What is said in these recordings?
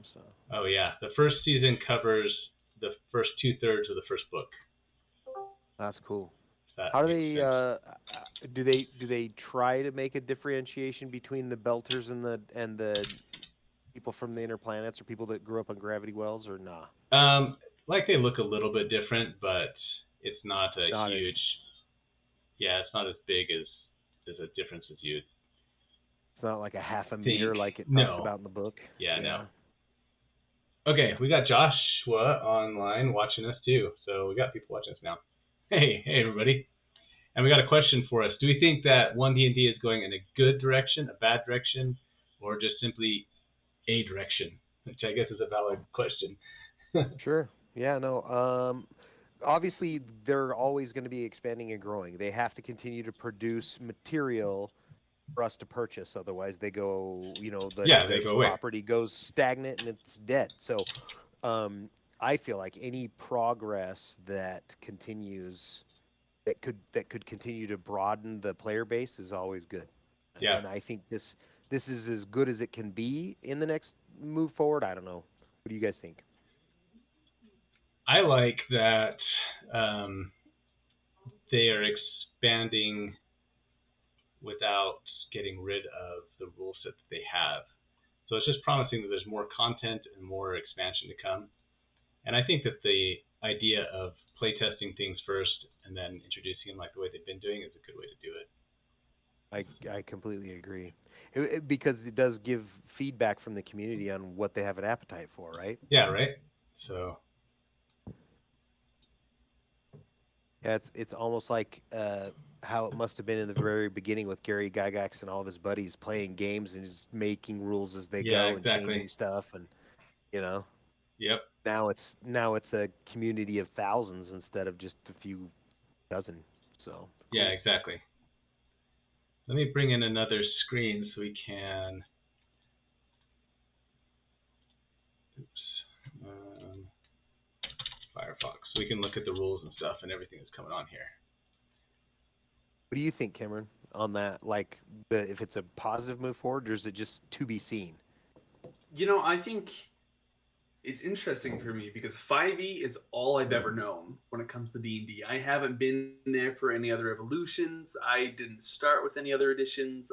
system. So Oh yeah, the first season covers the first 2/3 of the first book. that's cool. If that How do makes they sense. do they try to make a differentiation between the belters and the people from the inner planets or people that grew up on gravity wells or nah? Like they look a little bit different, but it's not a Not huge. as Yeah, it's not as big as a difference as you'd it's not like a half a think. meter like it talks No. about in the book. Yeah, no. Yeah. Okay, we got Joshua online watching us too. So we got people watching us now. Hey, everybody. And we got a question for us. Do we think that 1D&D is going in a good direction, a bad direction, or just simply a direction? Which I guess is a valid question. Sure. Yeah, no. Obviously they're always going to be expanding and growing. They have to continue to produce material for us to purchase. Otherwise they go, the Yeah, they the go away. property goes stagnant and it's dead. So, um I feel like any progress that continues that could continue to broaden the player base is always good. Yeah, And I think this is as good as it can be in the next move forward. I don't know. What do you guys think? I like that um, they are expanding without getting rid of the rule set that they have. So it's just promising that there's more content and more expansion to come. And I think that the idea of playtesting things first and then introducing them like the way they've been doing is a good way to do it. I completely agree. Because it does give feedback from the community on what they have an appetite for, right? Yeah, right. So Yeah, it's almost like how it must have been in the very beginning with Gary Gygax and all of his buddies playing games and just making rules as they yeah, go and exactly. changing stuff, and you know Yep. now it's a community of thousands instead of just a few dozen. So Yeah, cool. exactly. Let me bring in another screen so we can. Oops. Firefox, so we can look at the rules and stuff and everything that's coming on here. What do you think, Cameron, on that? Like, if it's a positive move forward, or is it just to be seen? I think it's interesting for me because 5e is all I've ever known when it comes to D&D. I haven't been there for any other evolutions. I didn't start with any other editions.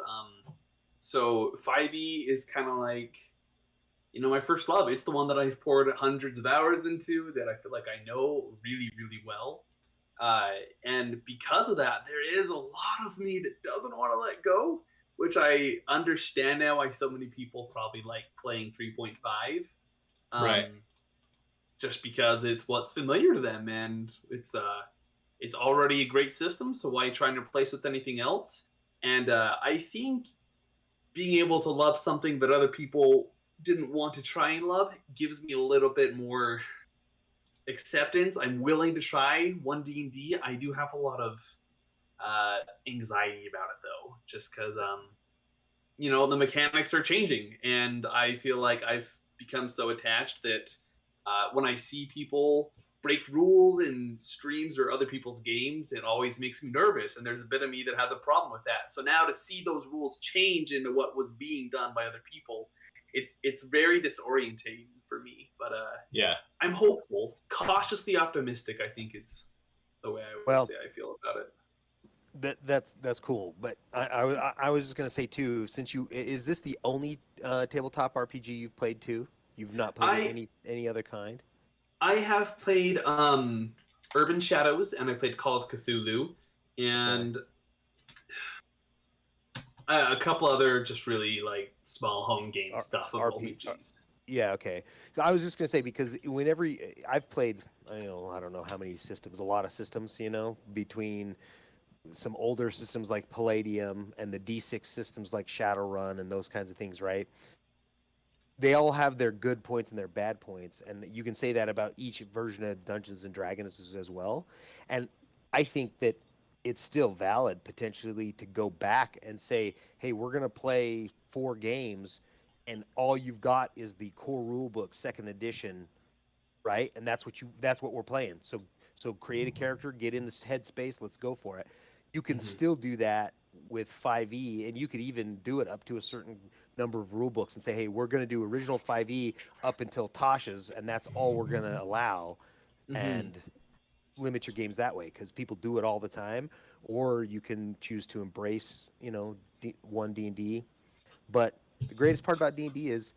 So 5e is kind of like my first love. It's the one that I've poured hundreds of hours into that I feel like I know really, really well. Uh, and because of that, there is a lot of me that doesn't want to let go, which I understand now why so many people probably like playing 3.5. Right. Um, just because it's what's familiar to them and it's already a great system, so why try and replace it with anything else? And I think being able to love something that other people didn't want to try and love gives me a little bit more acceptance. I'm willing to try 1D&D. I do have a lot of anxiety about it though, just because the mechanics are changing, and I feel like I've become so attached that when I see people break rules in streams or other people's games, it always makes me nervous, and there's a bit of me that has a problem with that. So now to see those rules change into what was being done by other people, it's very disorientating for me. But Yeah. I'm hopeful, cautiously optimistic, I think is the way I would Well, say I feel about it. that's cool. But I was just gonna say too, since is this the only tabletop RPG you've played too? You've not played I any other kind? I have played Urban Shadows and I played Call of Cthulhu Okay. and a couple other just really like small home game R- stuff of RP. RPGs. Yeah, okay. I was just gonna say because whenever I've played, I don't know how many systems, a lot of systems, between some older systems like Palladium and the D6 systems like Shadowrun and those kinds of things, right? They all have their good points and their bad points, and you can say that about each version of Dungeons and Dragons as well. And I think that it's still valid potentially to go back and say, "Hey, we're gonna play 4 games, and all you've got is the core rule book, second edition, right? And that's what we're playing. So create a character, get in this headspace, let's go for it." You can Mm-hmm. still do that with 5e, and you could even do it up to a certain number of rule books and say, hey, we're going to do original 5e up until Tasha's, and that's all we're going to allow, and limit your games that way, because people do it all the time. Or you can choose to embrace, one D&D. But the greatest part about D&D is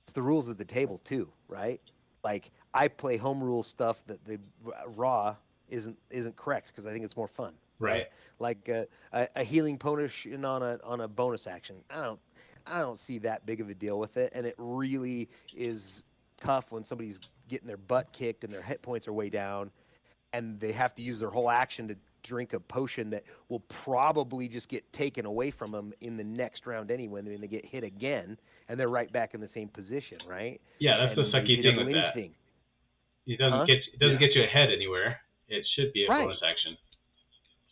it's the rules at the table too, right? Like, I play home rule stuff that the raw isn't correct, because I think it's more fun, right? Like a healing potion on a bonus action. I don't see that big of a deal with it, and it really is tough when somebody's getting their butt kicked and their hit points are way down, and they have to use their whole action to drink a potion that will probably just get taken away from them in the next round anyway, when they get hit again, and they're right back in the same position, right? Yeah, that's and the sucky thing with that. It doesn't get you ahead anywhere. It should be a bonus action.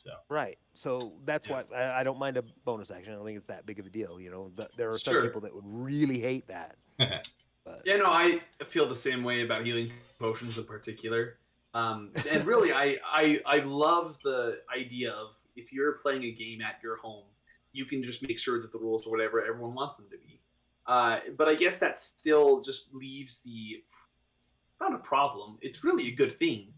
So right. So that's why I don't mind a bonus action. I don't think it's that big of a deal. There are some people that would really hate that. But. Yeah, no, I feel the same way about healing potions in particular. And really, I love the idea of, if you're playing a game at your home, you can just make sure that the rules are whatever everyone wants them to be. But I guess that still just leaves it's not a problem. It's really a good thing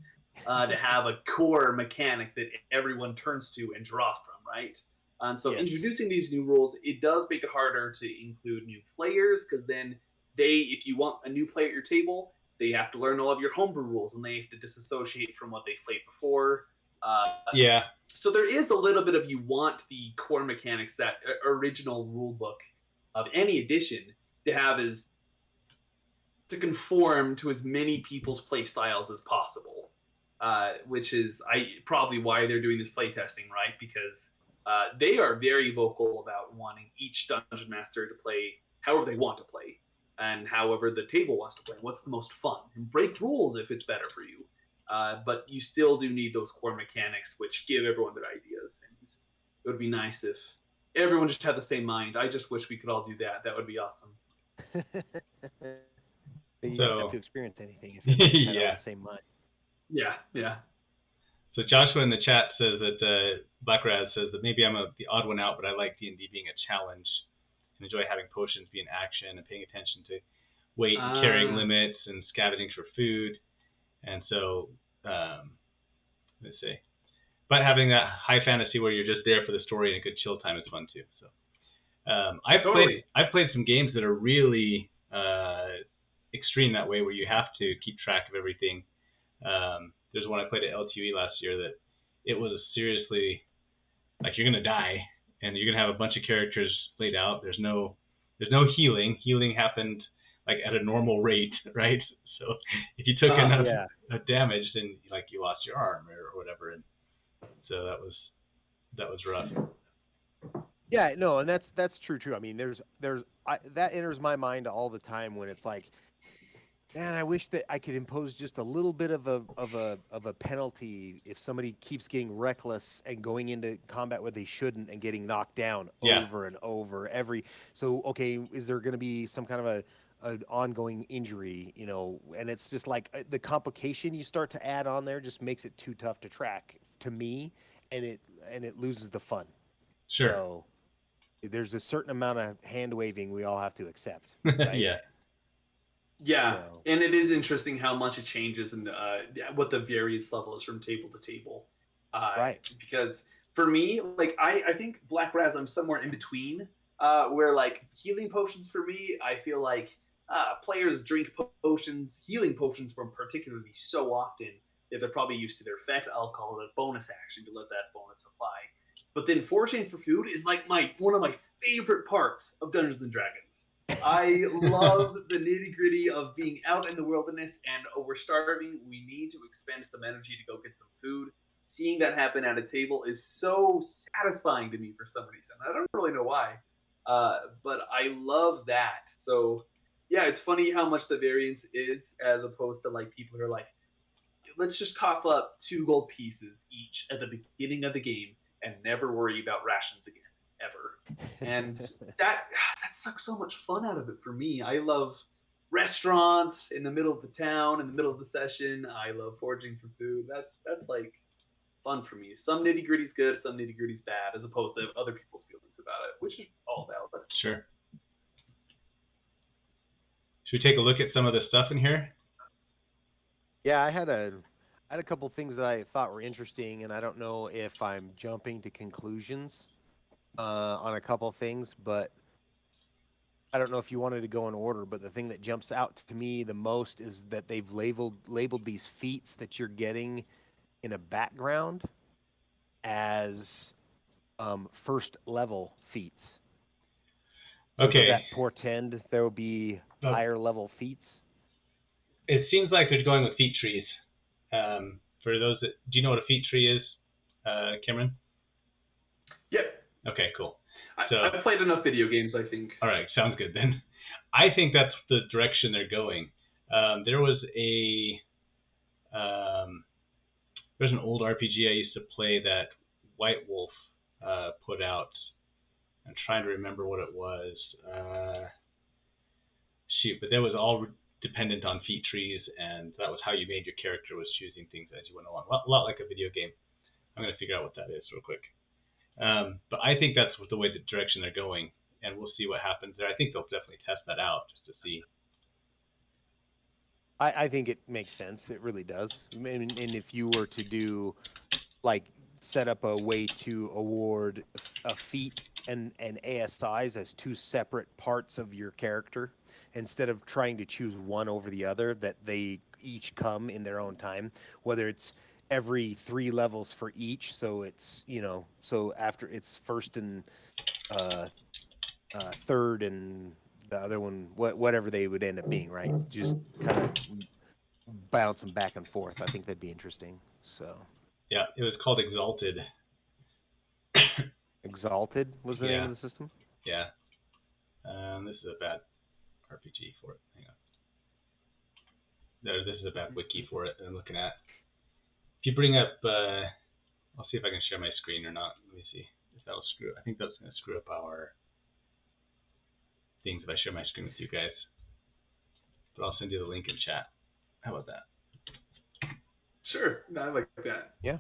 to have a core mechanic that everyone turns to and draws from, right? And so introducing these new rules, it does make it harder to include new players, because then if you want a new player at your table, they have to learn all of your homebrew rules, and they have to disassociate from what they played before. So there is a little bit of, you want the core mechanics, that original rule book of any edition, to have to conform to as many people's play styles as possible. Which is probably why they're doing this play testing, right? Because they are very vocal about wanting each dungeon master to play however they want to play, and however the table wants to play. What's the most fun? And break rules if it's better for you. But you still do need those core mechanics, which give everyone their ideas. And it would be nice if everyone just had the same mind. I just wish we could all do that. That would be awesome. You don't have to experience anything if you had all the same mind. Yeah. So Joshua in the chat says that Black Raz says that maybe I'm the odd one out, but I like D&D being a challenge and enjoy having potions be in action and paying attention to weight and carrying limits and scavenging for food. And so, let's see. But having that high fantasy where you're just there for the story and a good chill time is fun too. So I've played some games that are really extreme that way, where you have to keep track of everything. There's one I played at LTE last year that it was seriously like, you're gonna die and you're gonna have a bunch of characters laid out. There's no healing. Healing happened like at a normal rate, right? So if you took enough damage, then you lost your arm or whatever, and so that was rough. Yeah, no, and that's true too. I mean, that enters my mind all the time when it's like, man, I wish that I could impose just a little bit of a penalty if somebody keeps getting reckless and going into combat where they shouldn't and getting knocked down over and over So okay, is there going to be some kind of an ongoing injury, and it's just like the complication you start to add on there just makes it too tough to track to me, and it loses the fun. Sure. So there's a certain amount of hand waving we all have to accept. Right? Yeah, and it is interesting how much it changes and what the variance level is from table to table. Right. Because for me, I think Black Raz, I'm somewhere in between, where healing potions for me, I feel like players drink potions, healing potions from particularly so often that they're probably used to their effect. I'll call it a bonus action to let that bonus apply. But then foraging for food is one of my favorite parts of Dungeons and Dragons. I love the nitty-gritty of being out in the wilderness and we're starving. We need to expend some energy to go get some food. Seeing that happen at a table is so satisfying to me for some reason. I don't really know why, but I love that. So, yeah, it's funny how much the variance is, as opposed to people who are like, let's just cough up 2 gold pieces each at the beginning of the game and never worry about rations again. Ever. And that sucks so much fun out of it for me. I love restaurants in the middle of the town, in the middle of the session. I love foraging for food. That's fun for me. Some nitty gritty's good, some nitty gritty's bad, as opposed to other people's feelings about it, which is all valid. Sure. Should we take a look at some of the stuff in here? Yeah, I had a couple things that I thought were interesting, and I don't know if I'm jumping to conclusions on a couple things, but I don't know if you wanted to go in order. But the thing that jumps out to me the most is that they've labeled these feats that you're getting in a background as first level feats. So Okay. does that portend there will be higher level feats? It seems like they're going with feat trees. For those that, do you know what a feat tree is, Cameron? Yep. Okay, cool. I've played enough video games, I think. All right, sounds good then. I think that's the direction they're going. There's an old RPG I used to play that White Wolf put out. I'm trying to remember what it was. But that was all dependent on feat trees, and that was how you made your character, was choosing things as you went along. A lot like a video game. I'm going to figure out what that is real quick. But I think that's the way, the direction they're going, and we'll see what happens there. I think they'll definitely test that out just to see. I think it makes sense. It really does. And if you were to do, like, set up a way to award a feat and ASIs as two separate parts of your character, instead of trying to choose one over the other, that they each come in their own time, whether it's every 3 levels for each. So it's, so after it's first and third and the other one, whatever they would end up being, right? Just kind of bounce them back and forth. I think that'd be interesting. So yeah, it was called Exalted. Exalted was the name of the system. Yeah. This is a bad RPG for it. Hang on. No, this is a bad wiki for it that I'm looking at. If you bring up, I'll see if I can share my screen or not. Let me see if that'll screw. I think that's going to screw up our things if I share my screen with you guys. But I'll send you the link in chat. How about that? Sure, I like that. Yeah.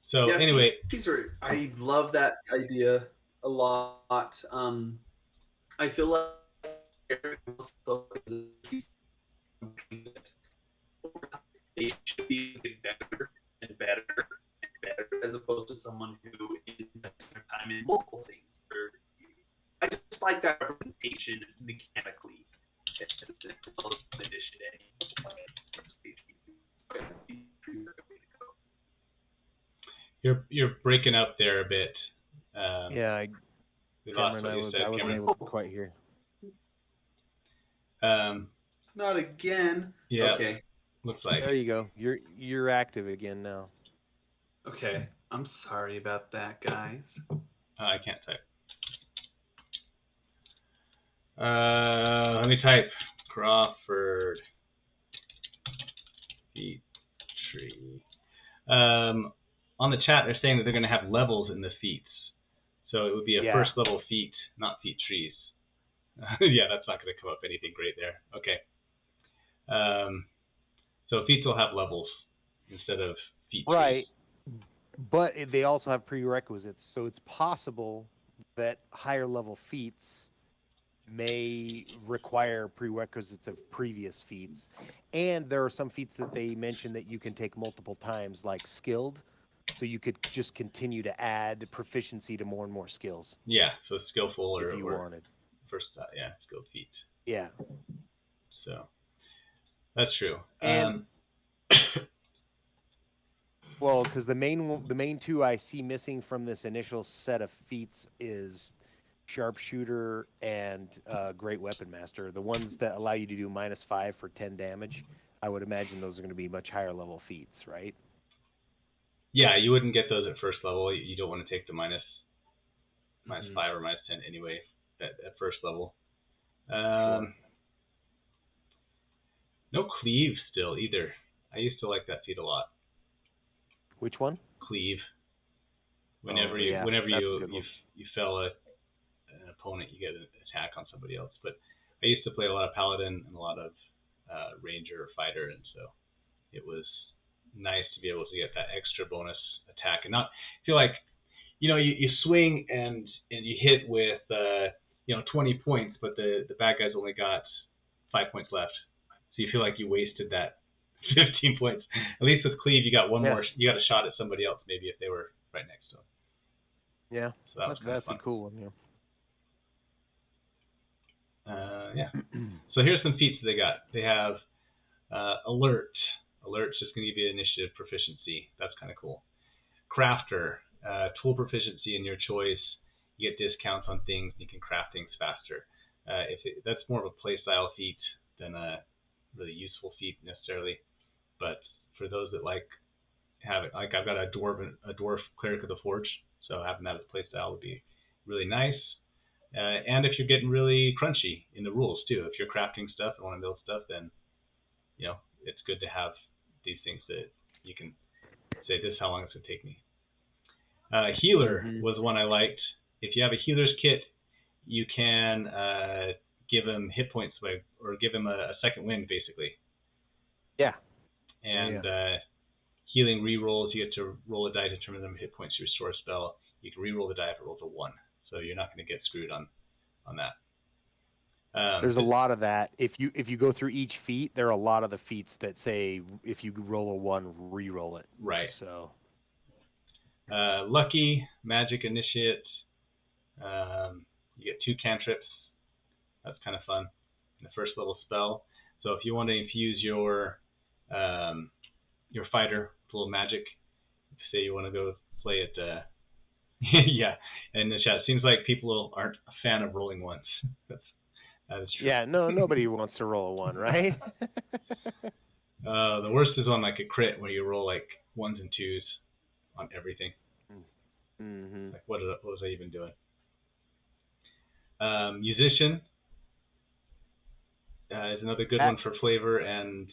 So anyway, I love that idea a lot. I feel like they should be better and better and better, as opposed to someone who is investing their time in multiple things. I just like that representation mechanically, in addition to any you're breaking up there a bit. Yeah, Cameron, I wasn't able to quite hear. Not again. Yeah. Okay. Looks like. There you go. You're active again now. Okay. I'm sorry about that, guys. I can't type. Let me type Crawford feat tree. On the chat, they're saying that they're going to have levels in the feats, so it would be a first level feat, not feat trees. Yeah, that's not going to come up anything great there. Okay. So feats will have levels instead of feat trees. Right. But they also have prerequisites, so it's possible that higher level feats may require prerequisites of previous feats. And there are some feats that they mentioned that you can take multiple times, like skilled. So you could just continue to add proficiency to more and more skills. Yeah, so skillful if you wanted. First, skilled feat. Yeah. So that's true. And well, because the main two I see missing from this initial set of feats is Sharpshooter and Great Weapon Master. The ones that allow you to do -5 for 10 damage. I would imagine those are going to be much higher level feats, right? Yeah, you wouldn't get those at first level. You don't want to take the -5 or -10 anyway at first level. Sure. No cleave still either. I used to like that feat a lot. Which one? Cleave. Whenever you fell an opponent, you get an attack on somebody else. But I used to play a lot of Paladin and a lot of Ranger or Fighter, and so it was nice to be able to get that extra bonus attack and not feel like, you swing and you hit with 20 points, but the bad guys only got 5 points left, so you feel like you wasted that 15 points. At least with Cleave, you got one more. You got a shot at somebody else, maybe if they were right next to him. Yeah, so that was that's fun. a cool one. Yeah. So here's some feats that they got. They have alert. Alert's just going to give you initiative proficiency. That's kind of cool. Crafter, tool proficiency in your choice. You get discounts on things. And you can craft things faster. That's more of a playstyle feat than a really useful feat necessarily. But for those that like have it, like I've got a dwarf cleric of the forge, so having that as a playstyle would be really nice. And if you're getting really crunchy in the rules too, if you're crafting stuff and want to build stuff, then it's good to have these things that you can say, this is how long it's going to take me. Healer was one I liked. If you have a healer's kit, you can give him hit points or give him a second wind, basically. Yeah. And healing rerolls, you get to roll a die to determine the number of hit points you restore a spell. You can reroll the die if it rolls a 1, so you're not going to get screwed on that. There's a lot of that. If you go through each feat, there are a lot of the feats that say if you roll a 1, re-roll it. Right. So, lucky, magic initiate. You get 2 cantrips. That's kind of fun. In the first level spell. So if you want to infuse your fighter with a little magic, say you want to go play it. Yeah, in the chat, seems like people aren't a fan of rolling ones. That is true. Yeah, nobody wants to roll a 1, right? The worst is on like a crit where you roll like 1s and 2s on everything. Mm-hmm. Like what was I even doing? Musician is another good one for flavor, and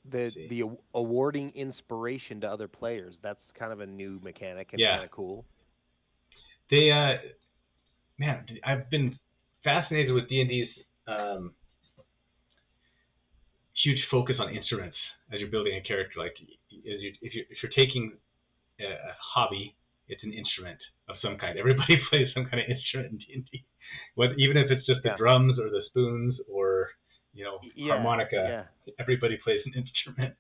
the awarding inspiration to other players. That's kind of a new mechanic and kind of cool. They man, I've been fascinated with D&D's huge focus on instruments as you're building a character. Like if you're taking a hobby, it's an instrument of some kind. Everybody plays some kind of instrument in D&D, even if it's just the drums or the spoons or harmonica. Everybody plays an instrument.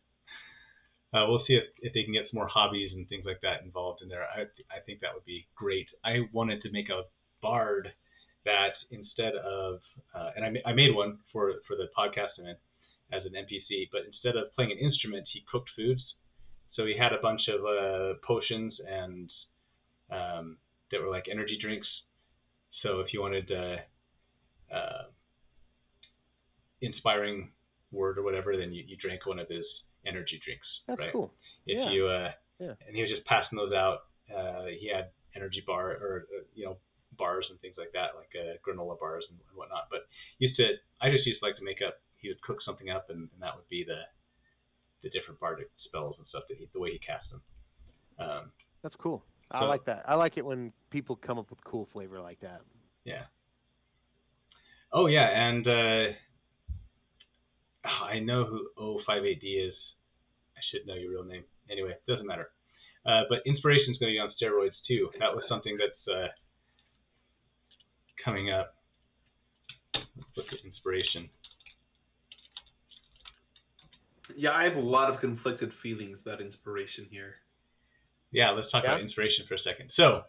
We'll see if they can get some more hobbies and things like that involved in there. I think that would be great. I wanted to make a bard that instead of and I made one for the podcast event as an NPC, but instead of playing an instrument, he cooked foods. So he had a bunch of potions and that were like energy drinks. So if you wanted inspiring word or whatever, then you drank one of his energy drinks. That's right? cool. If you and he was just passing those out. He had energy bar or bars and things like that, like granola bars and whatnot. But I just used to like to make up. He would cook something up, and that would be the different bardic spells and stuff the way he cast them. That's cool. I like that. I like it when people come up with cool flavor like that. Yeah. Oh yeah, and I know who 058D is. I should know your real name. Anyway, it doesn't matter. But inspiration is going to be on steroids too. That was something that's coming up. Let's look at inspiration. Yeah, I have a lot of conflicted feelings about inspiration here. Yeah, let's talk about inspiration for a second. So,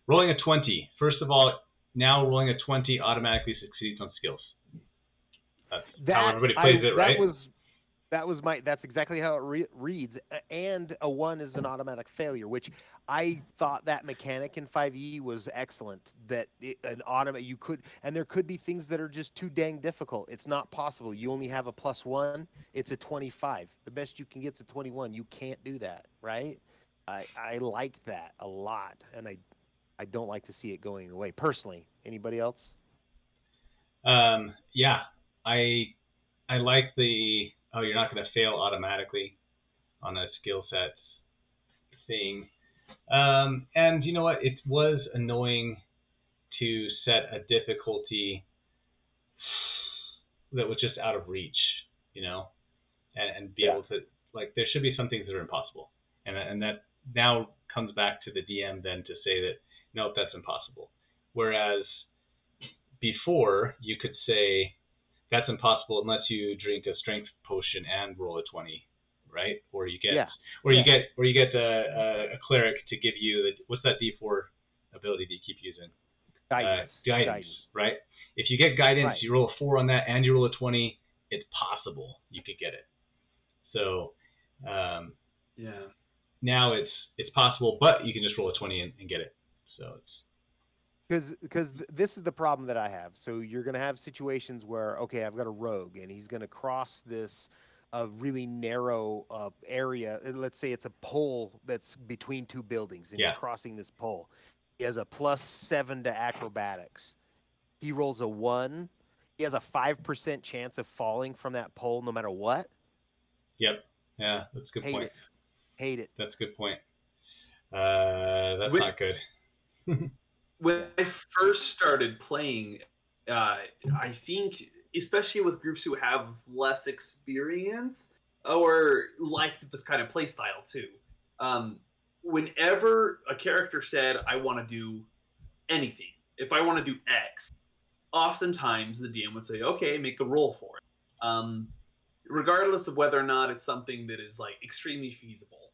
rolling a 20. First of all, now rolling a 20 automatically succeeds on skills. That's how everybody plays it, right? That's exactly how it reads. And a 1 is an automatic failure, which I thought that mechanic in 5e was excellent. That there could be things that are just too dang difficult. It's not possible. You only have a +1. It's a 25. The best you can get is a 21. You can't do that, right? I liked that a lot, and I don't like to see it going away personally. Anybody else? Yeah, I like the you're not going to fail automatically on a skill set thing. And you know what? It was annoying to set a difficulty that was just out of reach, and be able to like there should be some things that are impossible, and that now comes back to the DM then to say that nope, that's impossible. Whereas before you could say that's impossible unless you drink a strength potion and roll a 20, right? Or you get Yeah. you get a cleric to give you what's that D4 ability that you keep using? Guidance. Guidance, right? If you get guidance, Right. you roll a 4 on that and you roll a 20, it's possible you could get it. So Yeah. now it's possible, but you can just roll a 20 and get it. So it's Because this is the problem that I have. So you're going to have situations where, okay, I've got a rogue and he's going to cross this really narrow area. Let's say it's a pole that's between two buildings and Yeah. he's crossing this pole. He has a +7 to acrobatics. He rolls a 1. He has a 5% chance of falling from that pole no matter what. Yep. Yeah, that's a good Hate point. it. Hate it. That's a good point. That's With- not good. When I first started playing, I think, especially with groups who have less experience or liked this kind of play style too, whenever a character said, I want to do anything, if I want to do X, oftentimes the DM would say, okay, make a roll for it. Regardless of whether or not it's something that is like extremely feasible.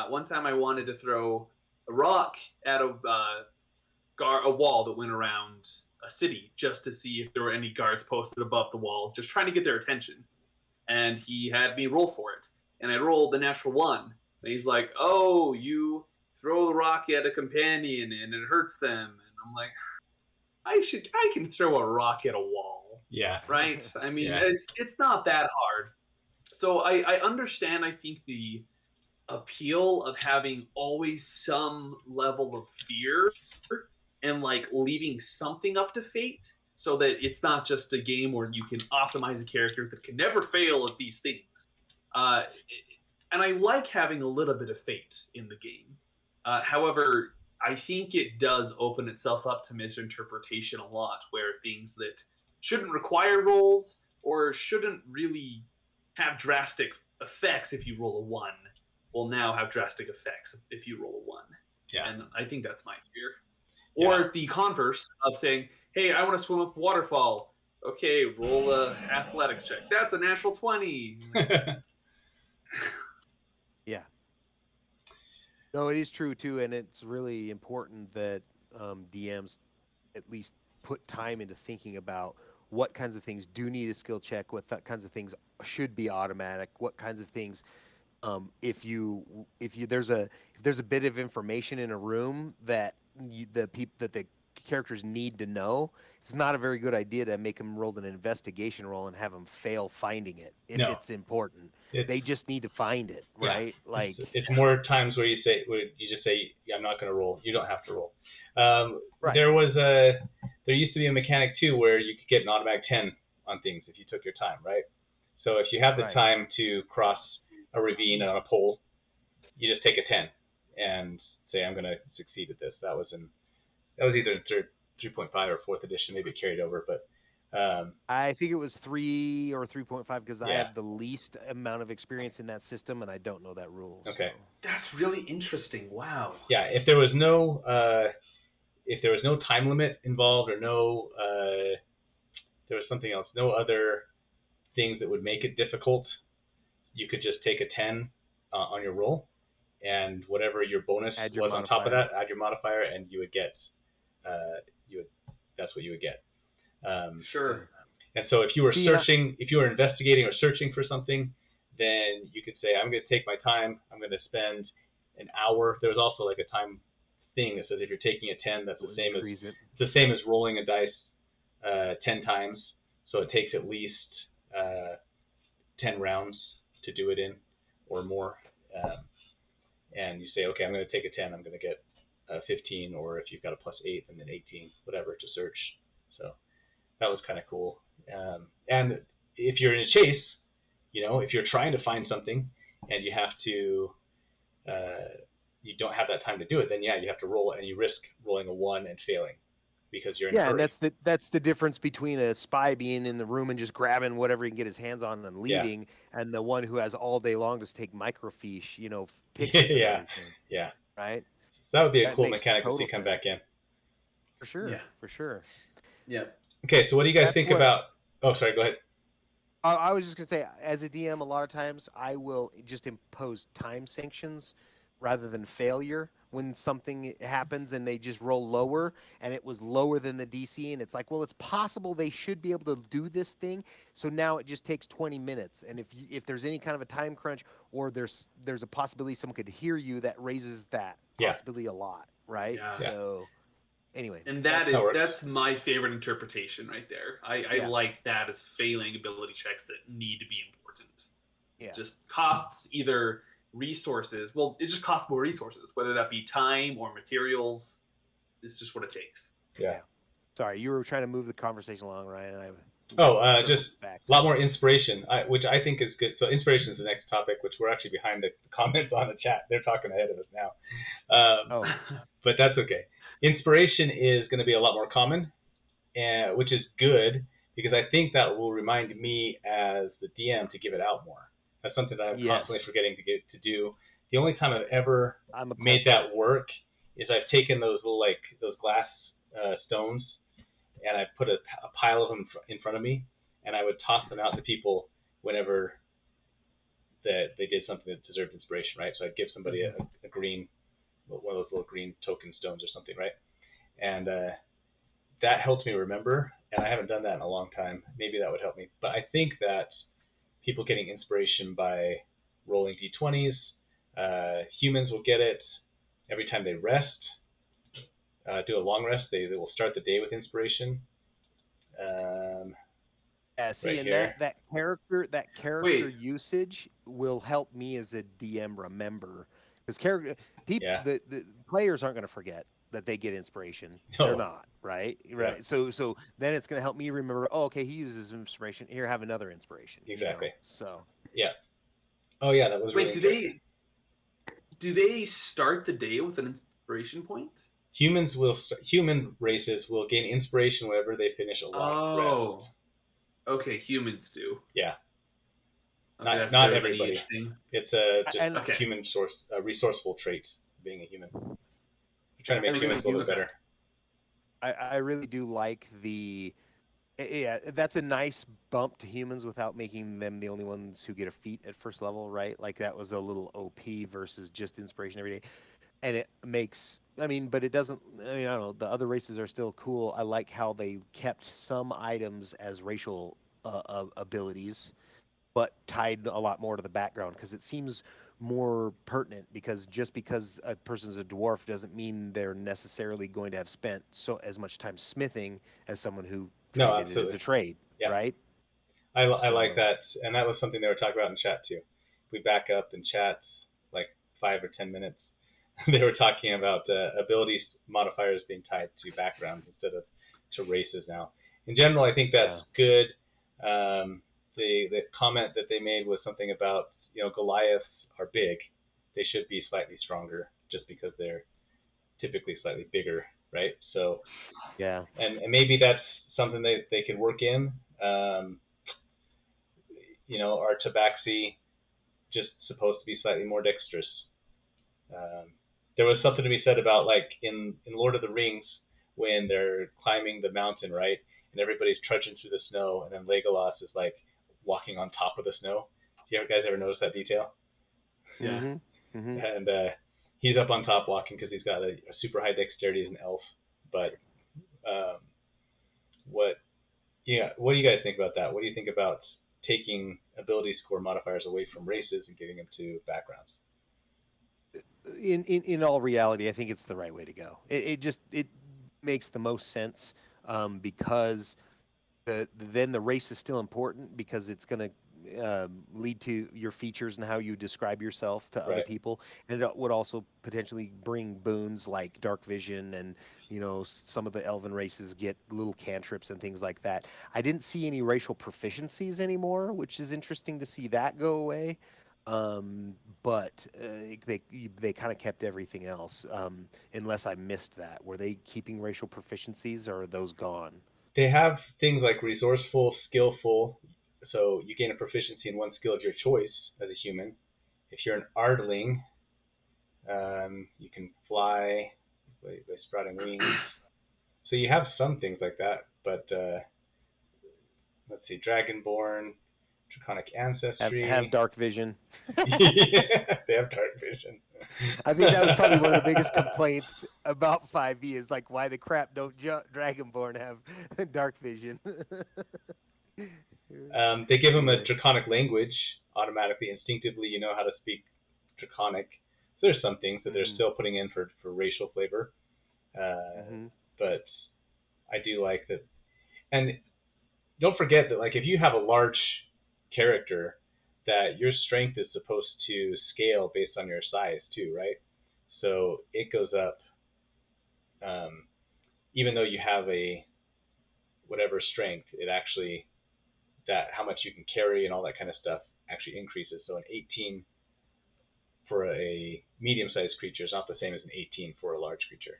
One time I wanted to throw a rock at a wall that went around a city just to see if there were any guards posted above the wall, just trying to get their attention. And he had me roll for it. And I rolled the natural 1. And he's like, oh, you throw the rock at a companion and it hurts them. And I'm like, I can throw a rock at a wall. Yeah. Right? I mean, Yeah. it's not that hard. So I understand, I think, the appeal of having always some level of fear and like leaving something up to fate so that it's not just a game where you can optimize a character that can never fail at these things. And I like having a little bit of fate in the game. However, I think it does open itself up to misinterpretation a lot, where things that shouldn't require rolls or shouldn't really have drastic effects if you roll a 1 will now have drastic effects if you roll a 1. Yeah. And I think that's my fear. Yeah. Or the converse of saying, hey, I want to swim up a waterfall. Okay, roll a athletics check. That's a natural 20. Yeah. No, it is true too, and it's really important that DMs at least put time into thinking about what kinds of things do need a skill check, what kinds of things should be automatic, what kinds of things if there's a bit of information in a room that the characters need to know, it's not a very good idea to make them roll an investigation roll and have them fail finding it if No. it's important. It's, They just need to find it, right? Yeah. Like it's more times where you just say, yeah, I'm not going to roll. You don't have to roll. Right. There used to be a mechanic too where you could get an automatic 10 on things if you took your time, right? So if you have the Right. time to cross a ravine on a pole, you just take a 10 and say, I'm going to succeed at this. That was either in 3.5 or 4th edition. Maybe it carried over, but I think it was 3 or 3.5 because I Yeah. have the least amount of experience in that system and I don't know that rule. Okay. So. That's really interesting. Wow. yeah, if there was no time limit involved or there was something else, no other things that would make it difficult, you could just take a 10 on your roll, and whatever your bonus was on top of that, add your modifier, and you would get that's what you would get. Sure. And so if you were if you were investigating or searching for something, then you could say, I'm going to take my time. I'm going to spend an hour. There's also like a time thing that says if you're taking a 10, that's the same as rolling a dice 10 times. So it takes at least 10 rounds to do it in or more. And you say, okay, I'm going to take a 10. I'm going to get 15, or if you've got a +8, and then 18, whatever, to search. So that was kind of cool. And if you're in a chase, if you're trying to find something and you have to, you don't have that time to do it, then yeah, you have to roll, and you risk rolling a 1 and failing. because you're in a Yeah, hurry. and that's the difference between a spy being in the room and just grabbing whatever he can get his hands on and leaving, and the one who has all day long to take microfiche, pictures of Yeah, everything, yeah. right? That would be a That cool makes mechanic to total see come sense. back in. For sure, Yeah. for sure. Yeah. Okay, so what do you guys That's think what about? Oh, sorry. Go ahead. I was just gonna say. As a DM, a lot of times I will just impose time sanctions rather than failure when something happens and they just roll lower and it was lower than the DC, and it's like, well, it's possible they should be able to do this thing, so now it just takes 20 minutes, and if there's any kind of a time crunch, or there's a possibility someone could hear you, that raises that Yeah. possibility a lot, right? Yeah. So anyway, And That works. that's my favorite interpretation right there. I Yeah. like that as failing ability checks that need to be important. Yeah. Just costs either resources. Well, it just costs more resources, whether that be time or materials. It's just what it takes. Yeah. Sorry, you were trying to move the conversation along, Ryan. Just circled back a lot more something. inspiration, which I think is good. So inspiration is the next topic, which we're actually behind the comments on the chat. They're talking ahead of us now, Oh, but that's okay. Inspiration is going to be a lot more common, which is good because I think that will remind me as the DM to give it out more. That's something that I'm constantly yes. forgetting to do. The only time I've ever I'm a made culprit. that work is I've taken those little those glass stones and I put a pile of them in front of me, and I would toss them out to people whenever that they did something that deserved inspiration, right? So I'd give somebody a green, one of those little green token stones or something, right? And that helps me remember, and I haven't done that in a long time. Maybe that would help me. But I think that people getting inspiration by rolling d20s, humans will get it every time they rest. Do a long rest, they will start the day with inspiration. Yeah, see, Right and here. that character Wait. usage will help me as a DM remember, because Yeah. the players aren't going to forget that they get inspiration. No. They're not, right? Right. Yeah. So then it's going to help me remember. Oh, okay, he uses inspiration. Here, have another inspiration. Exactly. So Yeah. Oh yeah, that was Wait, really do they start the day with an inspiration point? human races will gain inspiration whenever they finish a long rest. Oh. Okay, humans do. Yeah. Okay, that's Not their everybody. lineage thing. It's just And- a Okay. human resourceful trait being a human. I'm trying to I make really humans a little bit do. better. I really do like yeah, that's a nice bump to humans without making them the only ones who get a feat at first level, right? Like that was a little OP versus just inspiration every day. And it makes, but it doesn't, I don't know, the other races are still cool. I like how they kept some items as racial abilities, but tied a lot more to the background, because it seems more pertinent, because just because a person's a dwarf doesn't mean they're necessarily going to have spent so as much time smithing as someone who No, treated it as absolutely. a trade, Yeah. right? I like So- that, and that was something they were talking about in chat too. We back up in chat like 5 or 10 minutes. They were talking about ability modifiers being tied to backgrounds instead of to races now. In general, I think that's good. The comment that they made was something about, Goliaths are big. They should be slightly stronger just because they're typically slightly bigger, right? So Yeah. and maybe that's something they could work in. Are tabaxi just supposed to be slightly more dexterous? There was something to be said about, like, in Lord of the Rings, when they're climbing the mountain, right, and everybody's trudging through the snow, and then Legolas is like walking on top of the snow. Do you guys ever notice that detail? Yeah. Mm-hmm. Mm-hmm. And he's up on top walking because he's got a super high dexterity as an elf. But what do you guys think about that? What do you think about taking ability score modifiers away from races and giving them to backgrounds? In all reality, I think it's the right way to go. It makes the most sense, because then the race is still important, because it's going to lead to your features and how you describe yourself to other Right. people, and it would also potentially bring boons like dark vision, and some of the elven races get little cantrips and things like that. I didn't see any racial proficiencies anymore, which is interesting to see that go away. But they kind of kept everything else, unless I missed that. Were they keeping racial proficiencies, or are those gone? They have things like resourceful, skillful. So you gain a proficiency in one skill of your choice as a human. If you're an Ardling, you can fly by sprouting wings. So you have some things like that, but let's see, Dragonborn, Draconic ancestry. Have dark vision. Yeah, they have dark vision. I think that was probably one of the biggest complaints about 5e is like, why the crap don't Dragonborn have dark vision? They give them a Draconic language automatically, instinctively. You know how to speak Draconic. So there's some things that they're still putting in for racial flavor, but I do like that. And don't forget that, like, if you have a large character, that your strength is supposed to scale based on your size too, right? So it goes up, even though you have a whatever strength, it actually, that how much you can carry and all that kind of stuff actually increases. So an 18 for a medium-sized creature is not the same as an 18 for a large creature.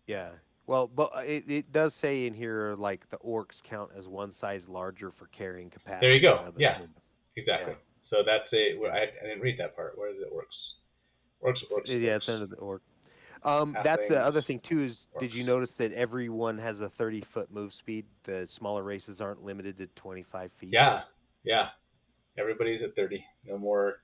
Yeah. Well, but it does say in here, like, the orcs count as one size larger for carrying capacity. There you go. than other Yeah, things. exactly. Yeah. So that's a. I didn't read that part. Where is it? Orcs. Yeah, it's under the orc. That's the other thing too. Is did you notice that everyone has a 30-foot move speed? The smaller races aren't limited to 25 feet. Yeah. Everybody's at 30. No more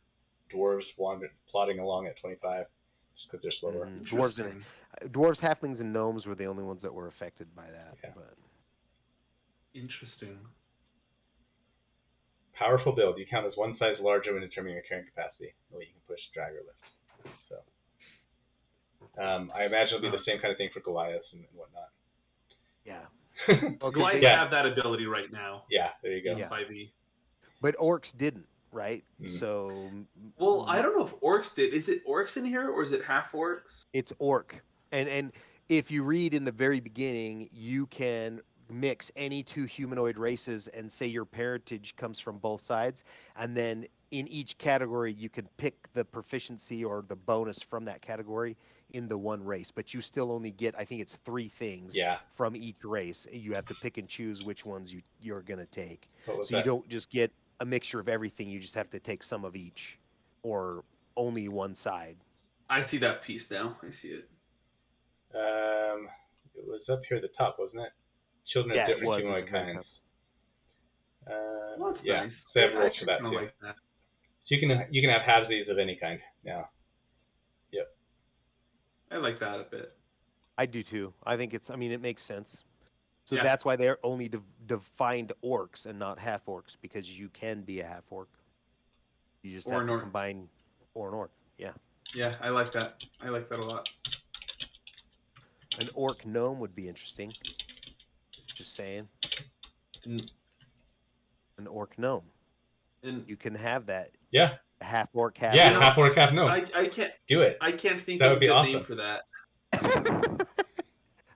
dwarves plodding along at 25 just because they're slower. Dwarves, halflings, and gnomes were the only ones that were affected by that. Yeah. But Interesting. Powerful build. You count as one size larger when determining your carrying capacity. Well, you can push, drag, or lift. So I imagine it'll be the same kind of thing for Goliaths and whatnot. Yeah. Goliaths have that ability right now. Yeah, there you go. In 5e. But orcs didn't, right? So. Well, I don't know if orcs did. Is it orcs in here or is it half orcs? It's orc, and if you read in the very beginning, you can mix any two humanoid races and say your parentage comes from both sides, and then in each category you can pick the proficiency or the bonus from that category in the one race, but you still only get, I think it's 3 things from each race. You have to pick and choose which ones you're going to take. So you don't just get a mixture of everything, you just have to take some of each or only one side. I see that piece now. I see it. It was up here at the top, wasn't it? Children of different humanoid kinds. Well, that's nice. So they have rules for that too. Like that. So you can have halvesies of any kind now. Yep. I like that a bit. I do too. I think it makes sense. So that's why they're only defined orcs and not half orcs, because you can be a half orc. You just have to combine or an orc. Yeah. Yeah, I like that. I like that a lot. An orc gnome would be interesting. Just saying. An orc gnome. And you can have that. Yeah. Half orc, half. Yeah, half orc, half gnome. I can't do it. I can't think of a good name for that.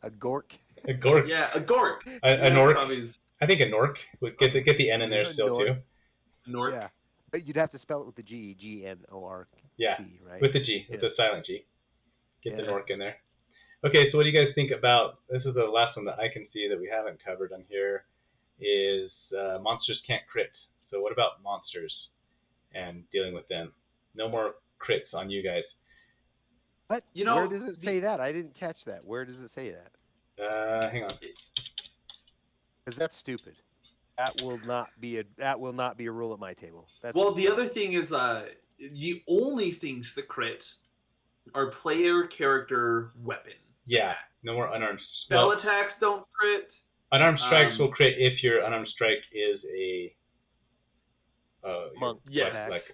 A gork. A gork. Yeah, a gork. An orc. I think an orc would get the N in there still too. An orc. Yeah, but you'd have to spell it with the G, G-N-O-R-C, right? With the G, with the silent G. Get the orc in there. Okay, so what do you guys think about, this is the last one that I can see that we haven't covered on here, is monsters can't crit. So what about monsters and dealing with them? No more crits on you guys. What? Where does it say that? I didn't catch that. Where does it say that? Hang on. Because that's stupid. That will not be a rule at my table. The other thing is the only things that crit are player character weapon. Yeah, attack. No more unarmed. Spell attacks don't crit. Unarmed strikes will crit if your unarmed strike is a monk. Yes.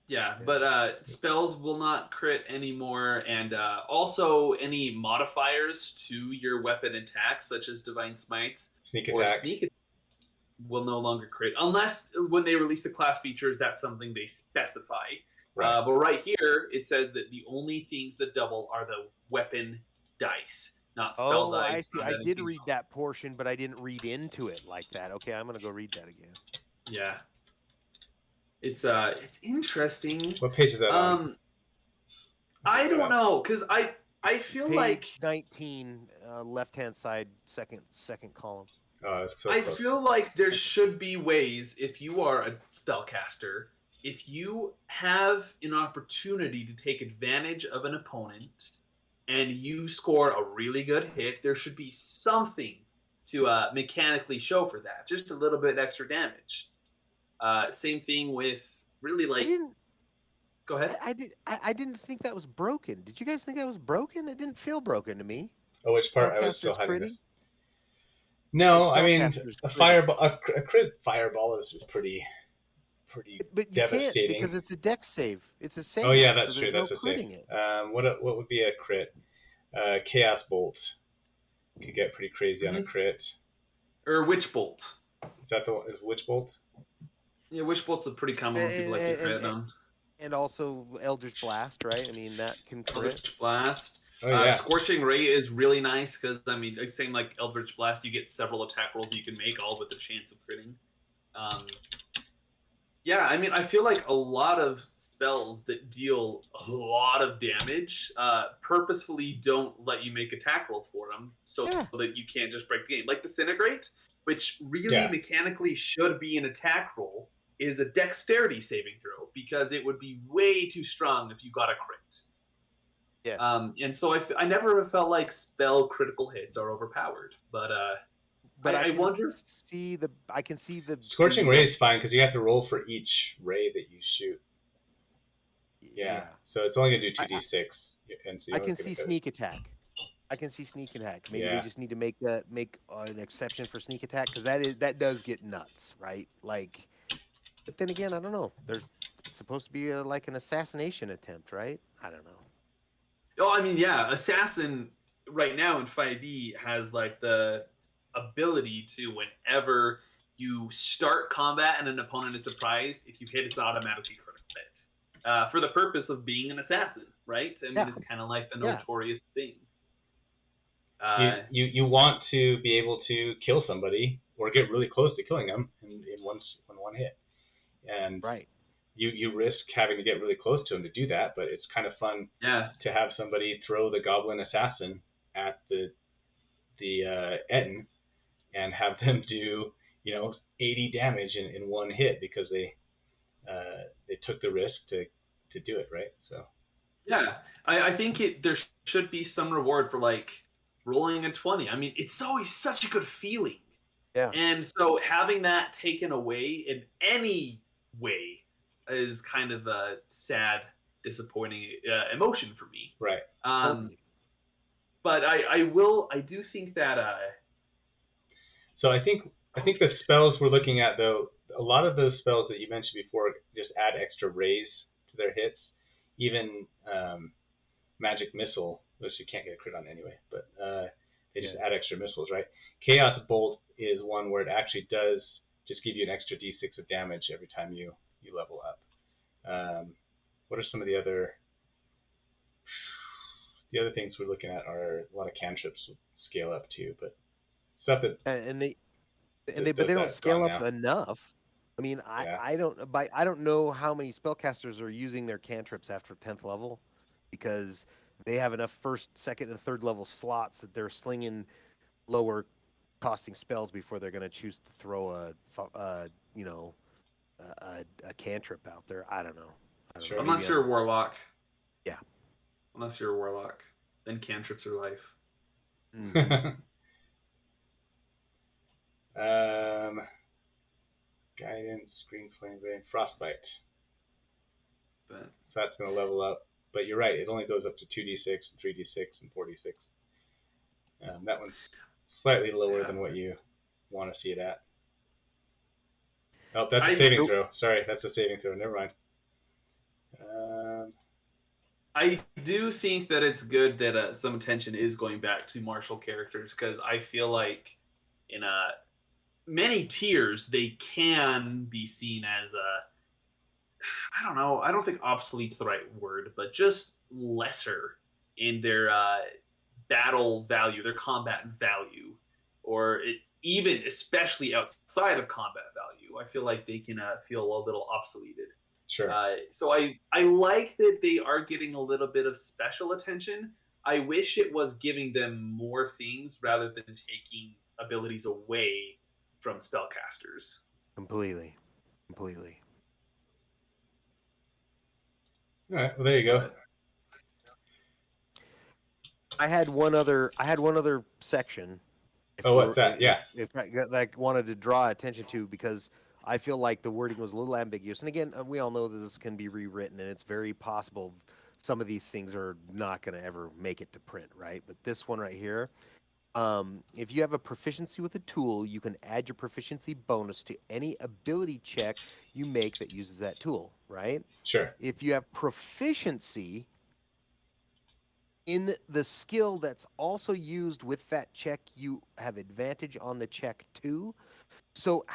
Yeah, but spells will not crit anymore, and also any modifiers to your weapon attacks, such as Divine Smites sneak attack, will no longer crit, unless when they release the class features, that's something they specify. Right. But right here, it says that the only things that double are the weapon dice, not spell dice. I see. I did read that portion, but I didn't read into it like that. Okay, I'm going to go read that again. Yeah. It's interesting. What page is that on? I don't know, because I It's feel page like 19, left-hand side, second column. Oh, it's so I close. feel like there should be ways, if you are a spellcaster, if you have an opportunity to take advantage of an opponent and you score a really good hit, there should be something to mechanically show for that. Just a little bit extra damage. Same thing with really I like. didn't. Go ahead. I didn't think that was broken. Did you guys think that was broken? It didn't feel broken to me. Oh, which part? I was still Spellcaster's hiding this. critting. No, I mean Spellcaster's a critting. fireball, a crit fireball is pretty But you can't devastating. because it's a dex save. It's a save. Oh yeah, that's so true. there's That's no a save. critting it. What would be a crit? Chaos bolt could get pretty crazy on a crit. Or Witch Bolt. Is that the one? Is Witch Bolt? Yeah, Witch Bolt's a pretty common one people like to crit on. And also Eldritch Blast, right? I mean that can crit. Eldritch Blast. Oh yeah. Scorching Ray is really nice because I mean, same like Eldritch Blast, you get several attack rolls you can make, all with the chance of critting. Yeah, I mean, I feel like a lot of spells that deal a lot of damage purposefully don't let you make attack rolls for them, so that you can't just break the game. Like Disintegrate, which really mechanically should be an attack roll, is a dexterity saving throw because it would be way too strong if you got a crit. Yes. And so I never felt like spell critical hits are overpowered, but I wonder. I can see the Scorching Ray is fine because you have to roll for each ray that you shoot. Yeah. So it's only gonna do 2d6. And so I can see sneak attack. I can see sneak attack. Maybe they just need to make an exception for sneak attack because that does get nuts, right? Like, but then again, I don't know. It's supposed to be like an assassination attempt, right? I don't know. Oh, I mean, yeah, Assassin right now in 5e has like the ability to, whenever you start combat and an opponent is surprised, if you hit, it's automatically critical hit. For the purpose of being an assassin, right? I mean, it's kind of like the notorious thing. You want to be able to kill somebody or get really close to killing them in one hit, and you risk having to get really close to them to do that, but it's kind of fun to have somebody throw the goblin assassin at the Etten and have them do 80 damage in one hit because they took the risk to do it, right? So yeah, I think there should be some reward for like rolling a 20. I mean, it's always such a good feeling. Yeah. And so having that taken away in any way is kind of a sad, disappointing emotion for me. Right. But I do think that. So I think the spells we're looking at, though, a lot of those spells that you mentioned before just add extra rays to their hits. Even Magic Missile, which you can't get a crit on anyway, but they just add extra missiles, right? Chaos Bolt is one where it actually does just give you an extra d6 of damage every time you level up. What are some of the other things we're looking at? Are a lot of cantrips scale up too, but stuff that but they don't scale up enough. I mean, I don't know how many spellcasters are using their cantrips after 10th level because they have enough first, second, and third level slots that they're slinging lower costing spells before they're going to choose to throw a cantrip out there. I don't know. Unless you're a warlock. Yeah. Unless you're a warlock, then cantrips are life. Guidance, Green Flame Vein, Frostbite. So that's going to level up. But you're right, it only goes up to 2d6, 3d6, and 4d6. That one's slightly lower than what you want to see it at. Oh, that's a saving throw. Sorry, that's a saving throw. Never mind. I do think that it's good that some attention is going back to martial characters because I feel like in many tiers they can be seen as I don't know. I don't think obsolete's the right word, but just lesser in their battle value, their combat value, or even especially outside of combat value. I feel like they can feel a little obsoleted. Sure. So I like that they are getting a little bit of special attention. I wish it was giving them more things rather than taking abilities away from spellcasters. Completely. All right. Well, there you go. But I had one other section. Oh, what's that? Yeah. If I like wanted to draw attention to, because I feel like the wording was a little ambiguous. And again, we all know that this can be rewritten, and it's very possible some of these things are not going to ever make it to print, right? But this one right here, if you have a proficiency with a tool, you can add your proficiency bonus to any ability check you make that uses that tool, right? Sure. If you have proficiency in the skill that's also used with that check, you have advantage on the check too. So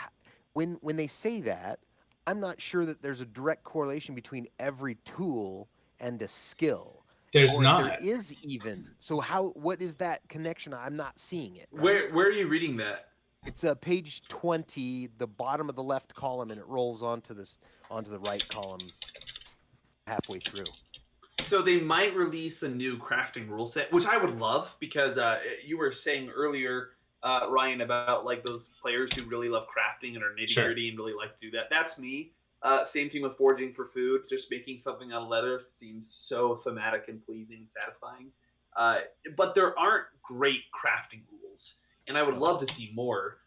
when they say that, I'm not sure that there's a direct correlation between every tool and a skill. There's or not. If there is even. So what is that connection? I'm not seeing it. Right? Where are you reading that? It's page 20, the bottom of the left column, and it rolls onto the right column halfway through. So they might release a new crafting rule set, which I would love, because you were saying earlier, Ryan, about like those players who really love crafting and are nitty gritty and really like to do that. That's me. Same thing with foraging for food. Just making something out of leather seems so thematic and pleasing and satisfying. But there aren't great crafting rules, and I would love to see more.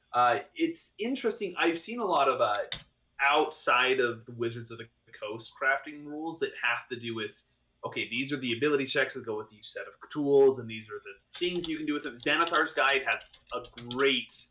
It's interesting. I've seen a lot of outside of the Wizards of the Coast crafting rules that have to do with, okay, these are the ability checks that go with each set of tools, and these are the things you can do with them. Xanathar's Guide has a great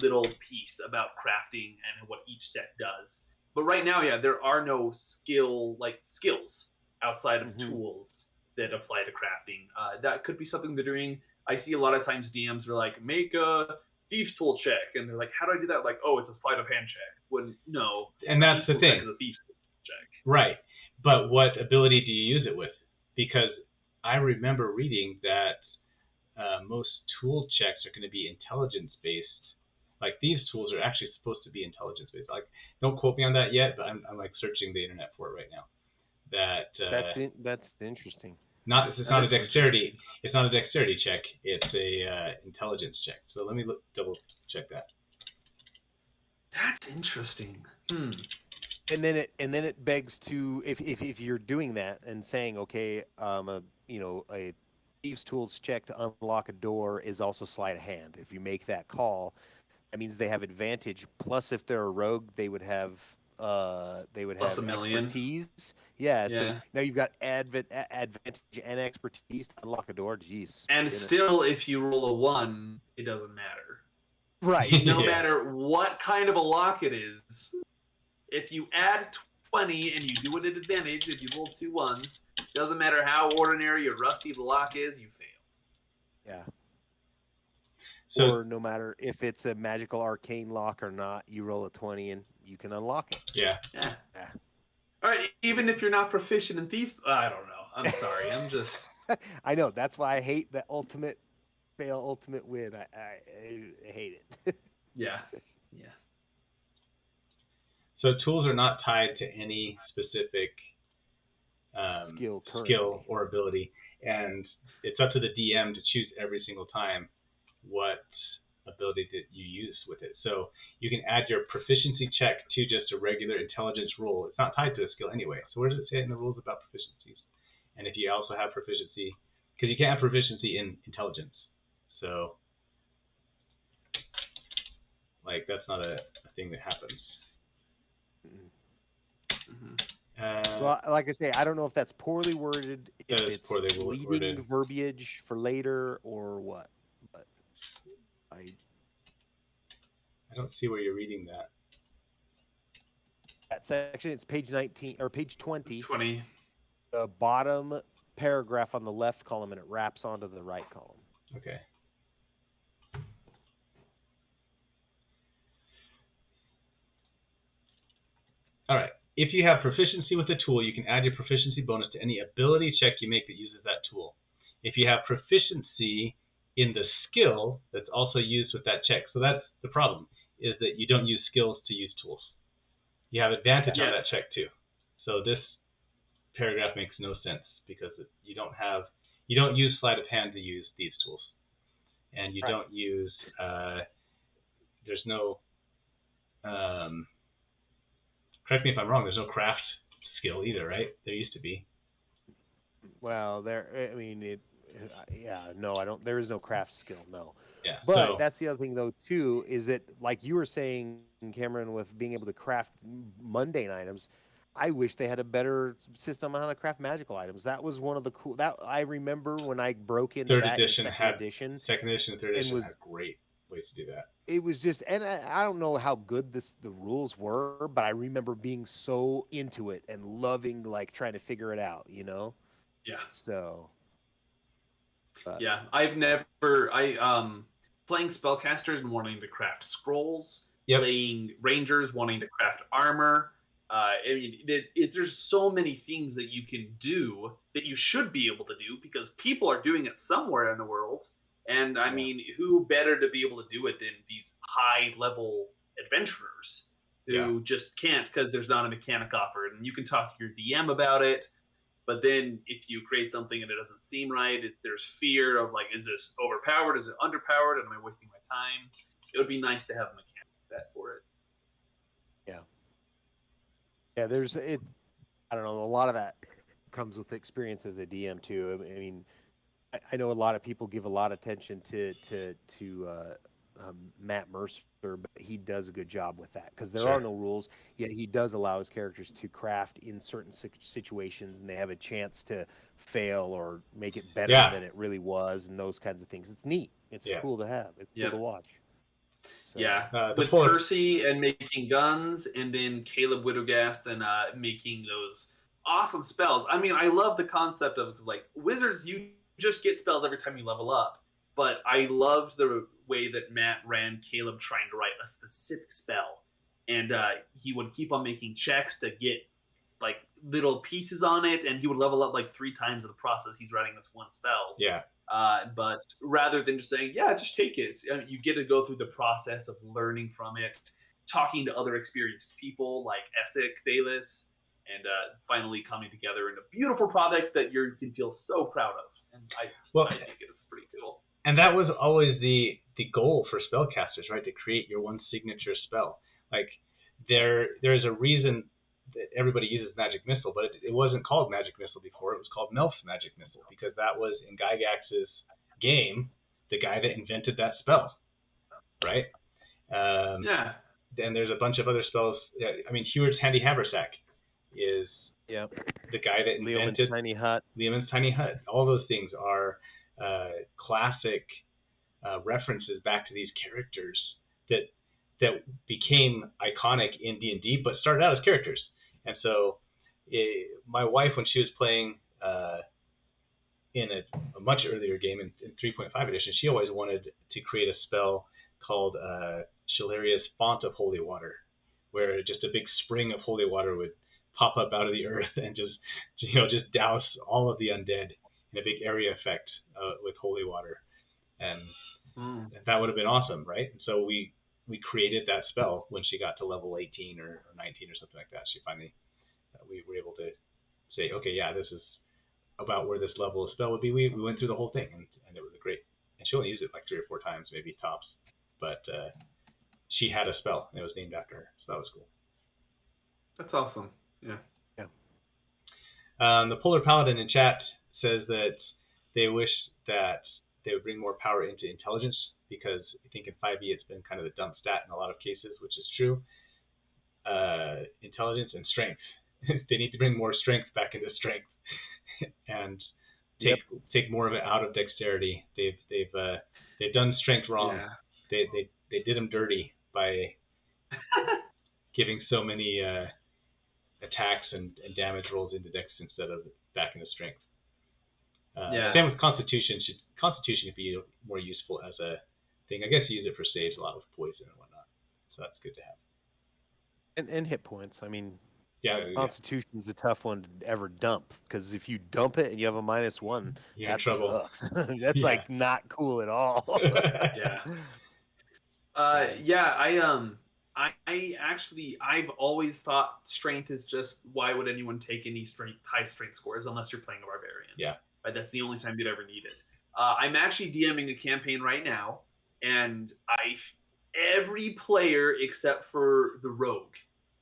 little piece about crafting and what each set does. But right now, yeah, there are no skills outside of tools that apply to crafting. That could be something they're doing. I see a lot of times DMs are like, make a Thieves Tool check, and they're like, how do I do that? Like, oh, it's a sleight of hand check. When no, and that's the thing. Check is a Thieves Tool check. Right. But what ability do you use it with? Because I remember reading that most tool checks are going to be intelligence-based. Like, these tools are actually supposed to be intelligence-based. Like, don't quote me on that yet, but I'm like searching the internet for it right now. That's interesting. It's not a dexterity. It's not a dexterity check. It's a intelligence check. So let me double check that. That's interesting. And then it begs to, if you're doing that and saying, okay, a thieves tools check to unlock a door is also sleight of hand. If you make that call, that means they have advantage. Plus, if they're a rogue, they would have Plus expertise. Yeah. So now you've got advantage and expertise to unlock a door. Jeez. And still, if you roll a 1, it doesn't matter. Right. No matter what kind of a lock it is. If you add 20 and you do it at advantage, if you roll 2 1s, doesn't matter how ordinary or rusty the lock is, you fail. Yeah. So, or no matter if it's a magical arcane lock or not, you roll a 20 and you can unlock it. Yeah. All right, even if you're not proficient in Thieves, I don't know. I'm sorry. I'm just. I know. That's why I hate the ultimate fail, ultimate win. I hate it. Yeah. So tools are not tied to any specific skill or ability, and it's up to the DM to choose every single time what ability that you use with it. So you can add your proficiency check to just a regular intelligence roll. It's not tied to a skill anyway. So where does it say in the rules about proficiencies? And if you also have proficiency, because you can't have proficiency in intelligence. So like that's not a thing that happens. So, like I say, I don't know if that's poorly worded, if it's leading verbiage for later or what. But I don't see where you're reading that. That section, it's page 19 or page 20. 20. The bottom paragraph on the left column, and it wraps onto the right column. Okay. All right. If you have proficiency with a tool, you can add your proficiency bonus to any ability check you make that uses that tool. If you have proficiency in the skill that's also used with that check, so that's the problem, is that you don't use skills to use tools. You have advantage on that check too. So this paragraph makes no sense because you don't use sleight of hand to use these tools, and you Right. don't use there's no correct me if I'm wrong. There's no craft skill either, right? There used to be. Well, I mean, yeah, no, I don't. There is no craft skill, no. Yeah. But So that's the other thing, though, too, is that like you were saying, Cameron, with being able to craft mundane items. I wish they had a better system on how to craft magical items. That was one of the cool. That I remember when I broke into third that in edition second edition, and third and edition was had great ways to do that. it was just, and I don't know how good the rules were, but I remember being so into it and loving like trying to figure it out, you know. Yeah. So, Yeah, playing spellcasters and wanting to craft scrolls, Yep. playing rangers wanting to craft armor. I mean, there's so many things that you can do that you should be able to do because people are doing it somewhere in the world. And I Yeah. mean, who better to be able to do it than these high level adventurers who Yeah. just can't because there's not a mechanic offered. And you can talk to your DM about it. But then if you create something and it doesn't seem right, there's fear of like, is this overpowered? Is it underpowered? Am I wasting my time? It would be nice to have a mechanic that for it. Yeah, there's it. I don't know. A lot of that comes with experience as a DM too. I mean, I know a lot of people give a lot of attention to Matt Mercer, but he does a good job with that because there are Sure. no rules. Yet he does allow his characters to craft in certain situations, and they have a chance to fail or make it better Yeah. than it really was, and those kinds of things. It's neat. It's Yeah. cool to have. It's cool Yeah. to watch. So, Yeah, The with full- Percy and making guns, and then Caleb Widogast and making those awesome spells. I mean, I love the concept of because like wizards, you just get spells every time you level up. But I loved the way that Matt ran Caleb trying to write a specific spell, and he would keep on making checks to get like little pieces on it, and he would level up like 3 times in the process. He's writing this one spell. Yeah. But rather than just saying, yeah, just take it, you get to go through the process of learning from it, talking to other experienced people like Essek, Thalis, and finally coming together in a beautiful product that you can feel so proud of. And I think it is pretty cool. And that was always the goal for spellcasters, right? To create your one signature spell. Like there's a reason that everybody uses Magic Missile, but it wasn't called Magic Missile before. It was called Melf's Magic Missile because that was in Gygax's game, the guy that invented that spell, right? Yeah. And there's a bunch of other spells. I mean, Heward's Handy Haversack is the guy that invented Leomund's Tiny Hut. All those things are classic references back to these characters that became iconic in D&D, but started out as characters. And so my wife, when she was playing in a much earlier game in 3.5 edition, she always wanted to create a spell called Shilaria's Font of Holy Water, where just a big spring of holy water would pop up out of the earth and just douse all of the undead in a big area effect with holy water. And that would have been awesome, right? And so we created that spell when she got to level 18 or 19 or something like that. She finally, we were able to say, okay, yeah, this is about where this level of spell would be. We went through the whole thing, and it was great. And she only used it like 3 or 4 times, maybe tops. But she had a spell, and it was named after her, so that was cool. That's awesome. Yeah. The Polar Paladin in chat says that they wish that they would bring more power into intelligence, because I think in 5e it's been kind of the dump stat in a lot of cases, which is true. Intelligence and strength. They need to bring more strength back into strength, and take more of it out of dexterity. They've done strength wrong. Yeah. They did them dirty by giving so many attacks and damage rolls into dex instead of back into strength. Same with constitution. Constitution could be more useful as a thing. I guess you use it for saves a lot with poison and whatnot, so that's good to have. And hit points. I mean, Constitution's a tough one to ever dump, because if you dump it and you have a -1, you're that in trouble. Sucks. That's like not cool at all. I've always thought strength is just, why would anyone take any high strength scores unless you're playing a barbarian? Yeah. Right, that's the only time you'd ever need it. I'm actually DMing a campaign right now, and every player except for the rogue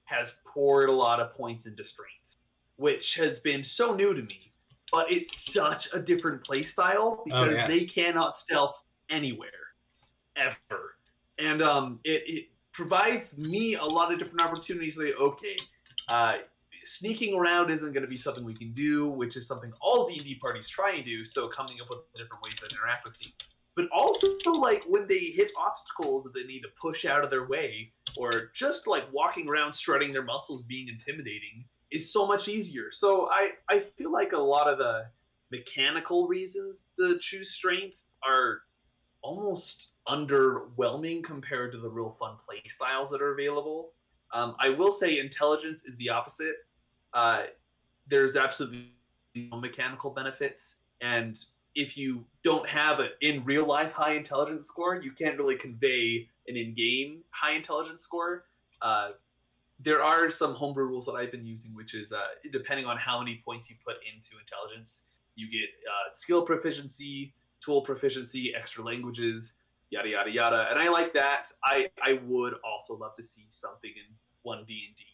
has poured a lot of points into strength, which has been so new to me. But it's such a different play style because they cannot stealth anywhere, ever. And it provides me a lot of different opportunities. Like, okay, sneaking around isn't going to be something we can do, which is something all D&D parties try and do. So coming up with different ways to interact with things. But also, like, when they hit obstacles that they need to push out of their way, or just like walking around strutting their muscles being intimidating, is so much easier. So I feel like a lot of the mechanical reasons to choose strength are almost underwhelming compared to the real fun play styles that are available. I will say intelligence is the opposite. There's absolutely no mechanical benefits, and if you don't have an in real life high intelligence score, you can't really convey an in-game high intelligence score. There are some homebrew rules that I've been using, which is depending on how many points you put into intelligence, you get skill proficiency, tool proficiency, extra languages, yada yada yada. And I like that. I would also love to see something in 1D&D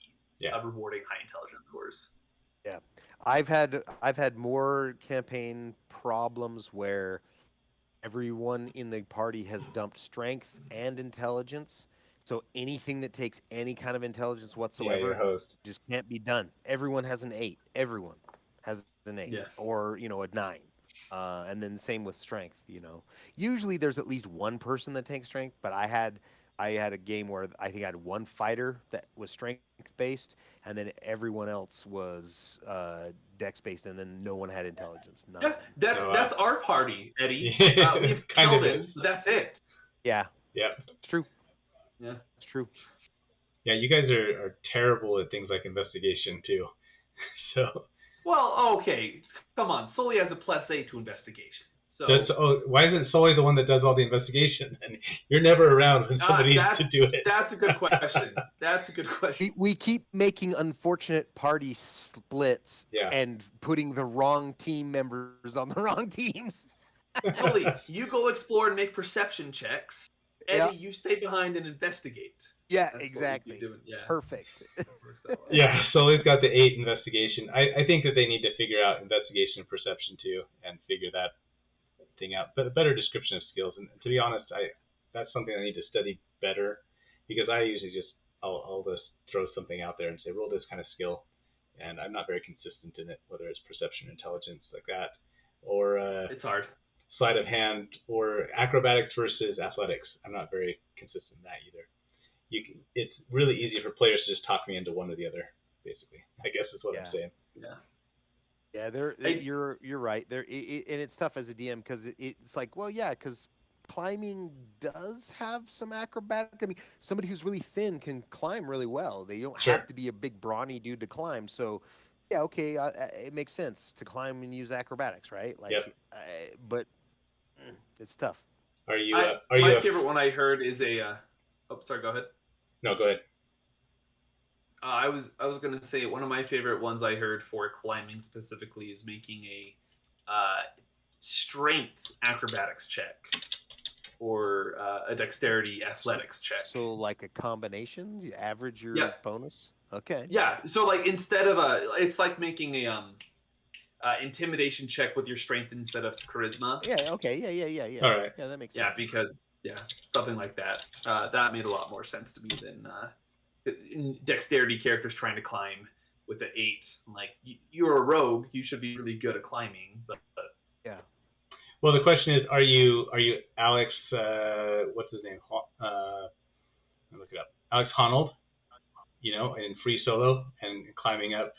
rewarding high intelligence scores. Yeah, I've had more campaign problems where everyone in the party has dumped strength and intelligence. So anything that takes any kind of intelligence whatsoever just can't be done. Everyone has an 8. Everyone has an 8 or, a 9. And then same with strength, Usually there's at least one person that takes strength, but I had a game where I think I had one fighter that was strength based, and then everyone else was dex based, and then no one had intelligence. None. Yeah, that's our party, Eddie. Yeah, we have Kelvin. That's it. Yeah. Yeah. It's true. Yeah. It's true. Yeah, you guys are terrible at things like investigation too. So. Well, okay. Come on. Sully has a +8 to investigation. So why isn't Sully the one that does all the investigation? And you're never around when somebody needs to do it. That's a good question. That's a good question. We keep making unfortunate party splits and putting the wrong team members on the wrong teams. Sully, you go explore and make perception checks. Eddie, you stay behind and investigate. Yeah, that's exactly. Yeah. Perfect. Yeah, Sully's got the 8 investigation. I think that they need to figure out investigation and perception too, and figure that thing out. But a better description of skills. And to be honest, that's something I need to study better, because I usually I'll just throw something out there and say, roll this kind of skill, and I'm not very consistent in it, whether it's perception, intelligence, like that, or it's hard. Sleight of hand, or acrobatics versus athletics. I'm not very consistent in that either. It's really easy for players to just talk me into one or the other, basically. I guess is what I'm saying. Yeah, you're right. And it's tough as a DM because it's like, well, yeah, because climbing does have some acrobatic. I mean, somebody who's really thin can climb really well. They don't have to be a big brawny dude to climb. So, yeah, okay, it makes sense to climb and use acrobatics, right? Like, but it's tough. My favorite one I heard is a. Sorry. Go ahead. No, go ahead. I was going to say one of my favorite ones I heard for climbing specifically is making a strength acrobatics check or a dexterity athletics check. So like a combination, you average your bonus. Okay. Yeah. So like instead of it's like making a intimidation check with your strength instead of charisma. Yeah. Okay. Yeah. All right. Yeah, that makes sense. Yeah, because something like that. That made a lot more sense to me than dexterity characters trying to climb with the 8. Like, you're a rogue, you should be really good at climbing, but yeah. Well, the question is, are you Alex? What's his name? I'll look it up. Alex Honnold, in Free Solo and climbing up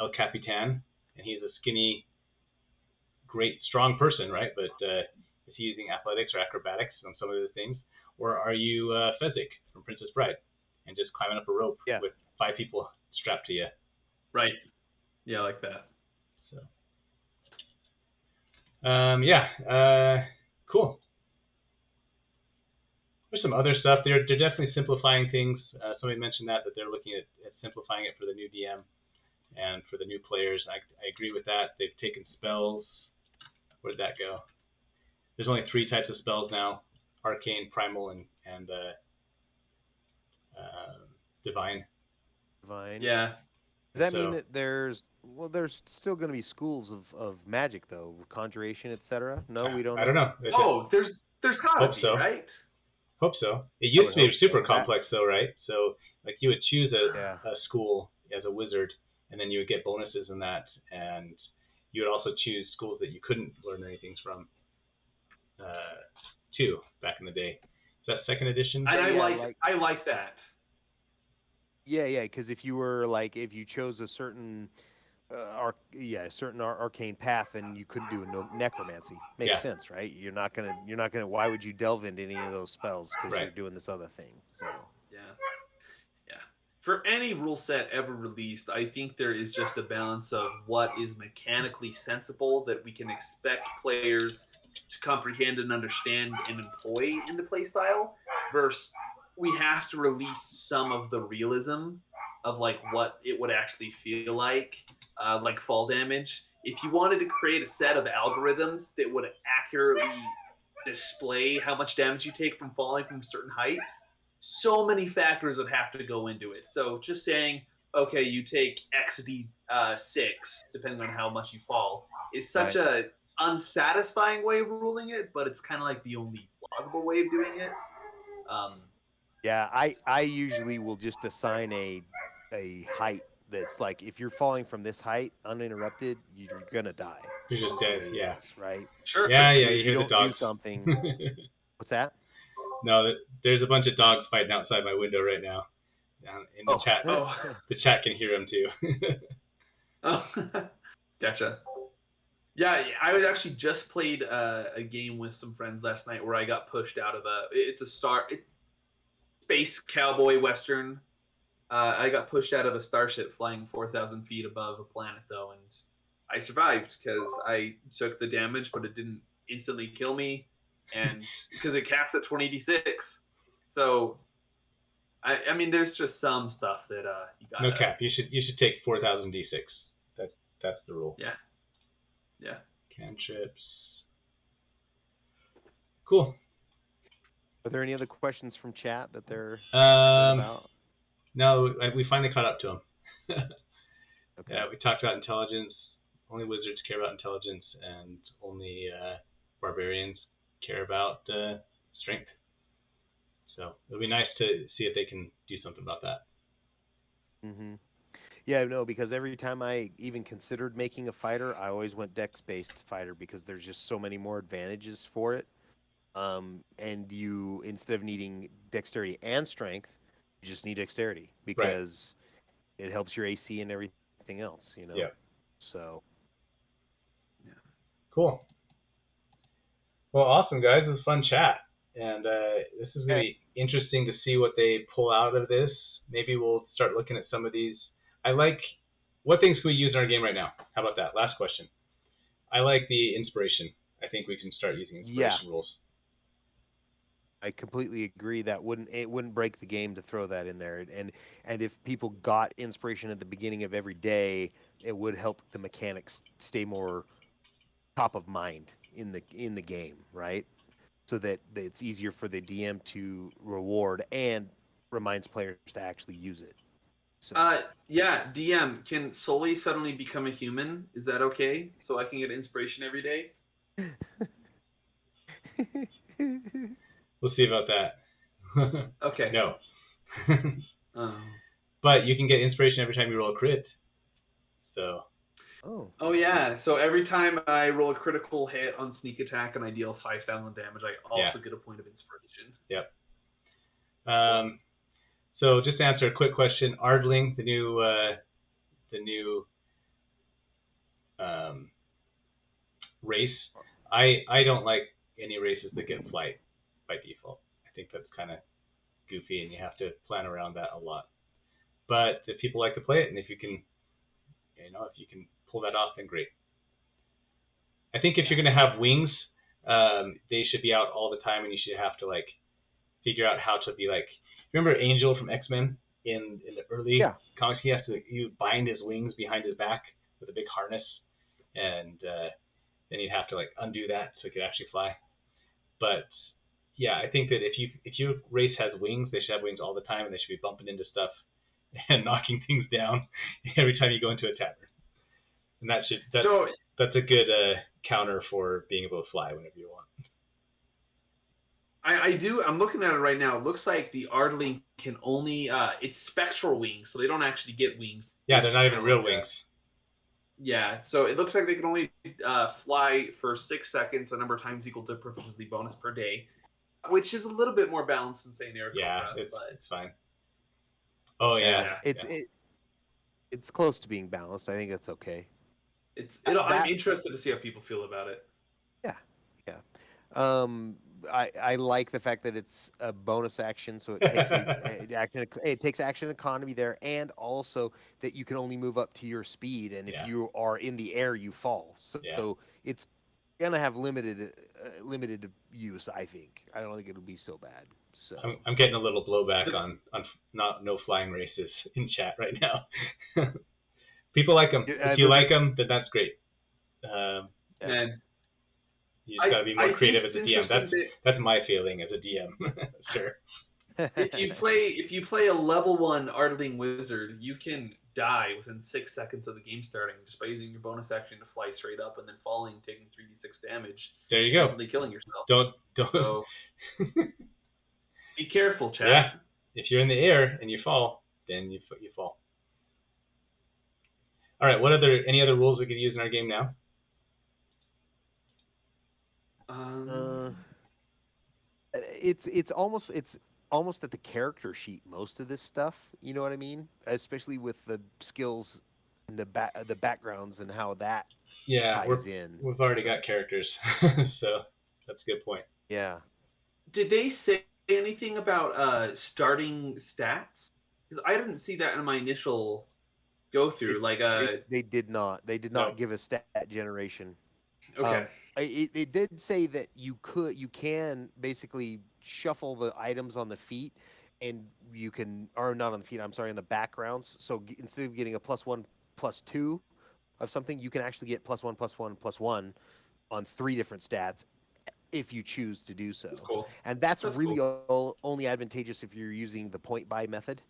El Capitan, and he's a skinny, great, strong person, right? But is he using athletics or acrobatics on some of the things, or are you Fezzik from Princess Bride? And just climbing up a rope with 5 people strapped to you. Right. Yeah, I like that. So. Cool. There's some other stuff. They're definitely simplifying things. Somebody mentioned that they're looking at simplifying it for the new DM and for the new players. I agree with that. They've taken spells. Where did that go? There's only 3 types of spells now: Arcane, Primal, and Divine. Divine. Yeah. Does that mean So- that there's still going to be schools of magic though, conjuration, etc.? No, we don't know. I don't know. Oh, there's gotta Hope be, so. right? Hope so. It used to be hope super so. complex though, right? So like you would choose Yeah. a school as a wizard, and then you would get bonuses in that, and you would also choose schools that you couldn't learn anything from. Too back in the day. Is that second edition? And Yeah, I like that. Yeah, because if you chose a certain arcane path, then you couldn't do necromancy. Makes Yeah. sense, right? You're not gonna. Why would you delve into any of those spells? Because Right. you're doing this other thing. So Yeah. For any rule set ever released, I think there is just a balance of what is mechanically sensible that we can expect players to comprehend and understand and employ in the playstyle, versus we have to release some of the realism of like what it would actually feel like fall damage. If you wanted to create a set of algorithms that would accurately display how much damage you take from falling from certain heights, so many factors would have to go into it. So just saying, okay, you take XD6, depending on how much you fall, is such a unsatisfying way of ruling it, but it's kind of like the only plausible way of doing it. yeah, I usually will just assign a height that's like, if you're falling from this height uninterrupted, you're gonna die. You're It's just the dead, way it yeah. is, right? Sure. Yeah, If you you hear the don't do dogs. something, what's that? No, there's a bunch of dogs fighting outside my window right now. In the chat, the chat can hear them too. Oh, gotcha. Yeah, I was actually just played a game with some friends last night where I got pushed out of it's space cowboy western. I got pushed out of a starship flying 4,000 feet above a planet though, and I survived because I took the damage, but it didn't instantly kill me, and because it caps at 20d6. So I mean, there's just some stuff that you got. No cap. You should take 4,000 d6. That's the rule. Yeah. Cantrips. Cool. Are there any other questions from chat that they're about? No, we finally caught up to them. Okay. Yeah, we talked about intelligence. Only wizards care about intelligence, and only barbarians care about strength. So it'll be nice to see if they can do something about that. Mm-hmm. Yeah, no, because every time I even considered making a fighter, I always went dex-based fighter because there's just so many more advantages for it. And you, instead of needing dexterity and strength, you just need dexterity because it helps your AC and everything else, you know? Yeah. So. Yeah. Cool. Well, awesome, guys. It was a fun chat. And this is going to be interesting to see what they pull out of this. Maybe we'll start looking at some of these. What things can we use in our game right now? How about that? Last question. I like the inspiration. I think we can start using inspiration rules. I completely agree. It wouldn't break the game to throw that in there. And if people got inspiration at the beginning of every day, it would help the mechanics stay more top of mind in the game, right? So that it's easier for the DM to reward and reminds players to actually use it. So. Yeah, DM, can Sully suddenly become a human? Is that okay? So I can get inspiration every day? We'll see about that. Okay. No. Oh. But you can get inspiration every time you roll a crit. So. Oh yeah. So every time I roll a critical hit on sneak attack and I deal 5,000 damage, I also get a point of inspiration. Yep. So just to answer a quick question, Ardling, the new race, I don't like any races that get flight by default. I think that's kind of goofy, and you have to plan around that a lot. But if people like to play it, and if you can pull that off, then great. I think if you're going to have wings, they should be out all the time, and you should have to figure out how to be like. Remember Angel from X-Men in the early Yeah. comics? You bind his wings behind his back with a big harness, and then you'd have to like undo that so he could actually fly. But yeah, I think that if your race has wings, they should have wings all the time, and they should be bumping into stuff and knocking things down every time you go into a tavern. And that's a good counter for being able to fly whenever you want. I'm looking at it right now. It looks like the Ardling can only it's spectral wings, so they don't actually get wings. Yeah, they're not even real wings. Yeah, so it looks like they can only fly for 6 seconds, a number of times equal to proficiency bonus per day, which is a little bit more balanced than say an air cobra. Yeah, but it's fine. Oh yeah, it's close to being balanced. I think that's okay. I'm interested to see how people feel about it. Yeah. I like the fact that it's a bonus action, so it takes it takes action economy there, and also that you can only move up to your speed, and if you are in the air, you fall. So it's gonna have limited use. I think. I don't think it'll be so bad. So I'm getting a little blowback on no flying races in chat right now. People like them. If you like them, then that's great. And you just gotta be more creative as a DM. That's my feeling as a DM. Sure. If you play a level 1 Ardling Wizard, you can die within 6 seconds of the game starting just by using your bonus action to fly straight up and then falling, taking 3d6 damage. There you go. Instantly killing yourself. Don't. So be careful, chat. Yeah. If you're in the air and you fall, then you fall. All right. Any other rules we could use in our game now? It's almost at the character sheet, most of this stuff, you know what I mean, especially with the skills and the backgrounds and how that ties in. We've already got characters. So that's a good point. Yeah. Did they say anything about starting stats? Because I didn't see that in my initial go through. They did not give a stat generation. Okay. It did say that you can basically shuffle the items on the feet, and you can, or not on the feet, I'm sorry, on the backgrounds. So instead of getting a +1, +2 of something, you can actually get +1, +1, +1 on 3 different stats if you choose to do so. That's cool. And that's really cool. Only advantageous if you're using the point buy method,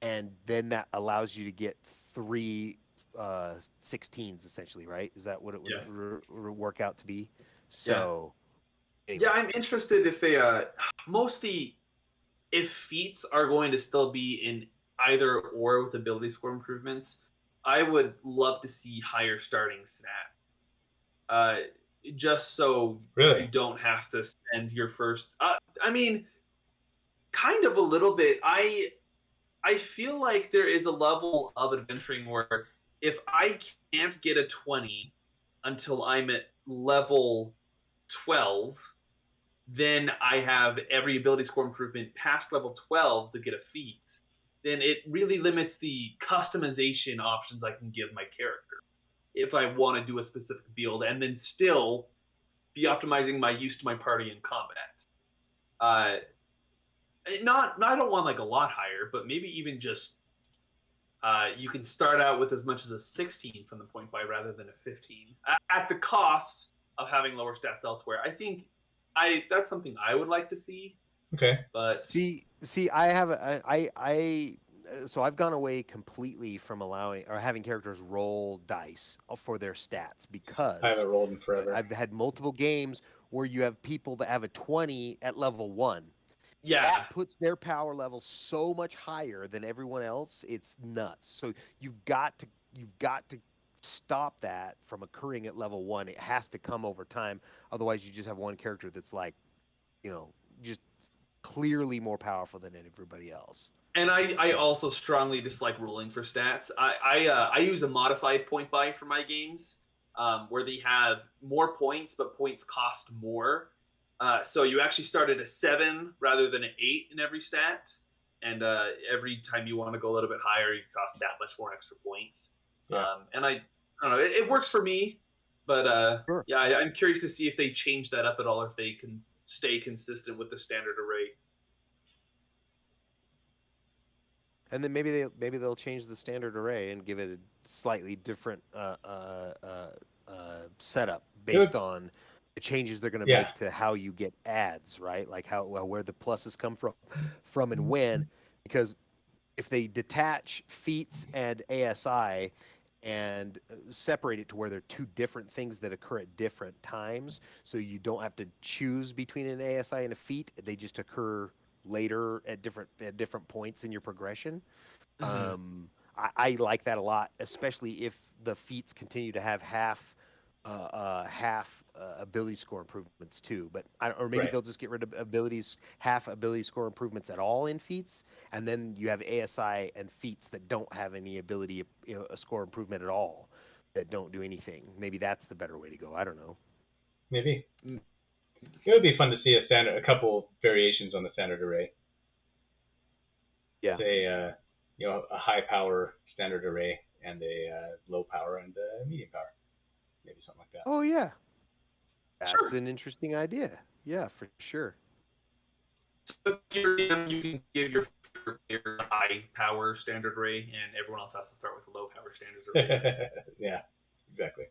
and then that allows you to get 3 16s essentially, right? Is that what it would work out to be? So anyway. Yeah, I'm interested if they mostly if feats are going to still be in either or with ability score improvements. I would love to see higher starting stat. Just so you don't have to spend your first I mean, kind of a little bit. I feel like there is a level of adventuring where if I can't get a 20 until I'm at level 12, then I have every ability score improvement past level 12 to get a feat. Then it really limits the customization options I can give my character if I want to do a specific build and then still be optimizing my use to my party in combat. I don't want like a lot higher, but maybe even just you can start out with as much as a 16 from the point buy rather than a 15 at the cost of having lower stats elsewhere. I think that's something I would like to see. Okay. But see, I have so I've gone away completely from allowing or having characters roll dice for their stats because I haven't rolled in forever. I've had multiple games where you have people that have a 20 at level 1. Yeah, that puts their power level so much higher than everyone else. It's nuts. So you've got to stop that from occurring at level 1. It has to come over time. Otherwise, you just have one character that's like, just clearly more powerful than everybody else. And I also strongly dislike rolling for stats. I use a modified point buy for my games, where they have more points, but points cost more. So you actually start at a 7 rather than an 8 in every stat, and every time you want to go a little bit higher, you cost that much more extra points. Yeah. And I don't know, it works for me, but Sure. yeah, I'm curious to see if they change that up at all, or if they can stay consistent with the standard array. and then maybe they'll change the standard array and give it a slightly different setup It would, based on the changes they're going to yeah, make to how you get ads, right? Like how where the pluses come from and when, because if they detach feats and ASI and separate it to where they're two different things that occur at different times, so you don't have to choose between an ASI and a feat, they just occur later at different points in your progression. Mhm. I like that a lot, especially if the feats continue to have half ability score improvements too. But or maybe right. they'll just get rid of half ability score improvements at all in feats, and then you have ASI and feats that don't have any ability, a score improvement at all, that don't do anything. Maybe that's the better way to go. I don't know. Maybe Mm. it would be fun to see a couple variations on the standard array. Yeah. Say, a high power standard array and a low power and a medium power. Maybe something like that. Oh yeah, that's Sure. an interesting idea. Yeah, for sure. So if you're DM, you can give your player a high power standard array, and everyone else has to start with a low power standard array. Yeah, exactly.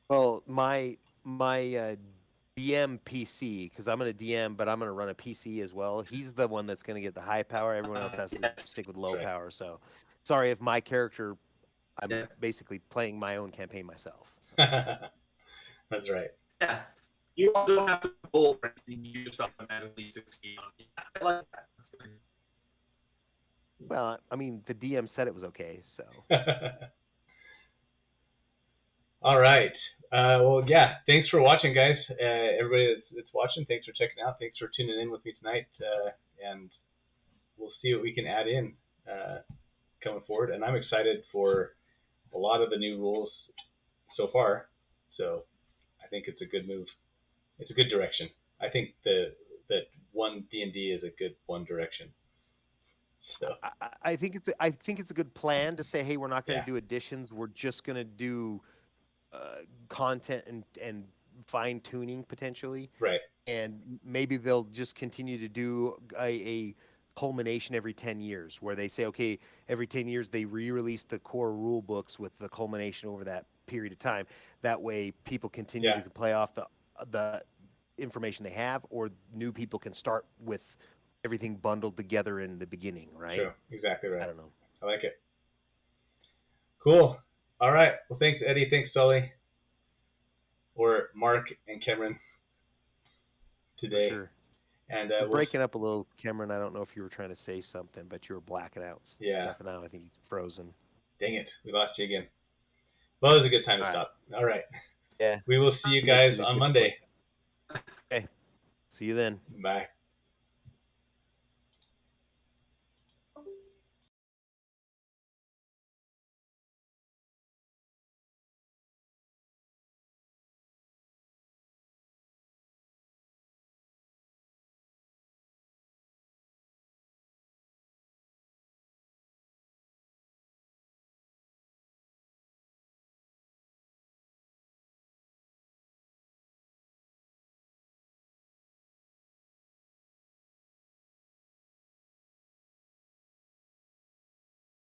Well, my DM PC, because I'm gonna DM, but I'm gonna run a PC as well. He's the one that's gonna get the high power. Everyone else has to Yes. stick with low Right. power. So, sorry if my character, I'm Yeah. basically playing my own campaign myself. So, That's right. Yeah. You all don't have to roll for anything. You just automatically succeed on it. I like that. That's good. well, I mean, the DM said it was okay. So, All right. Well, yeah. Thanks for watching, guys. Everybody that's watching, thanks for checking out. Thanks for tuning in with me tonight. And we'll see what we can add in coming forward. And I'm excited for a lot of the new rules so far. So I think it's a good move. It's a good direction. I think that one D&D is a good one direction. So I think it's a good plan to say, hey, we're not going yeah, to do additions. We're just going to do content and fine tuning potentially. right. And maybe they'll just continue to do a culmination every 10 years where they say, okay, every 10 years they re-release the core rule books with the culmination over that period of time. That way people continue Yeah, to play off the information they have, or new people can start with everything bundled together in the beginning, right? true. Exactly I right. don't know. I like it. Cool. All right. Well, thanks, Eddie. Thanks, Sully. Or Mark and Cameron For today. sure. And You're we'll, breaking up a little, Cameron. I don't know if you were trying to say something, but you were blacking out. yeah, Stefano, I think he's frozen. dang it. We lost you again. Well, it was a good time to All right. stop. All right. Yeah. We will see you Makes guys it a on good Monday. point. Okay. See you then. Bye.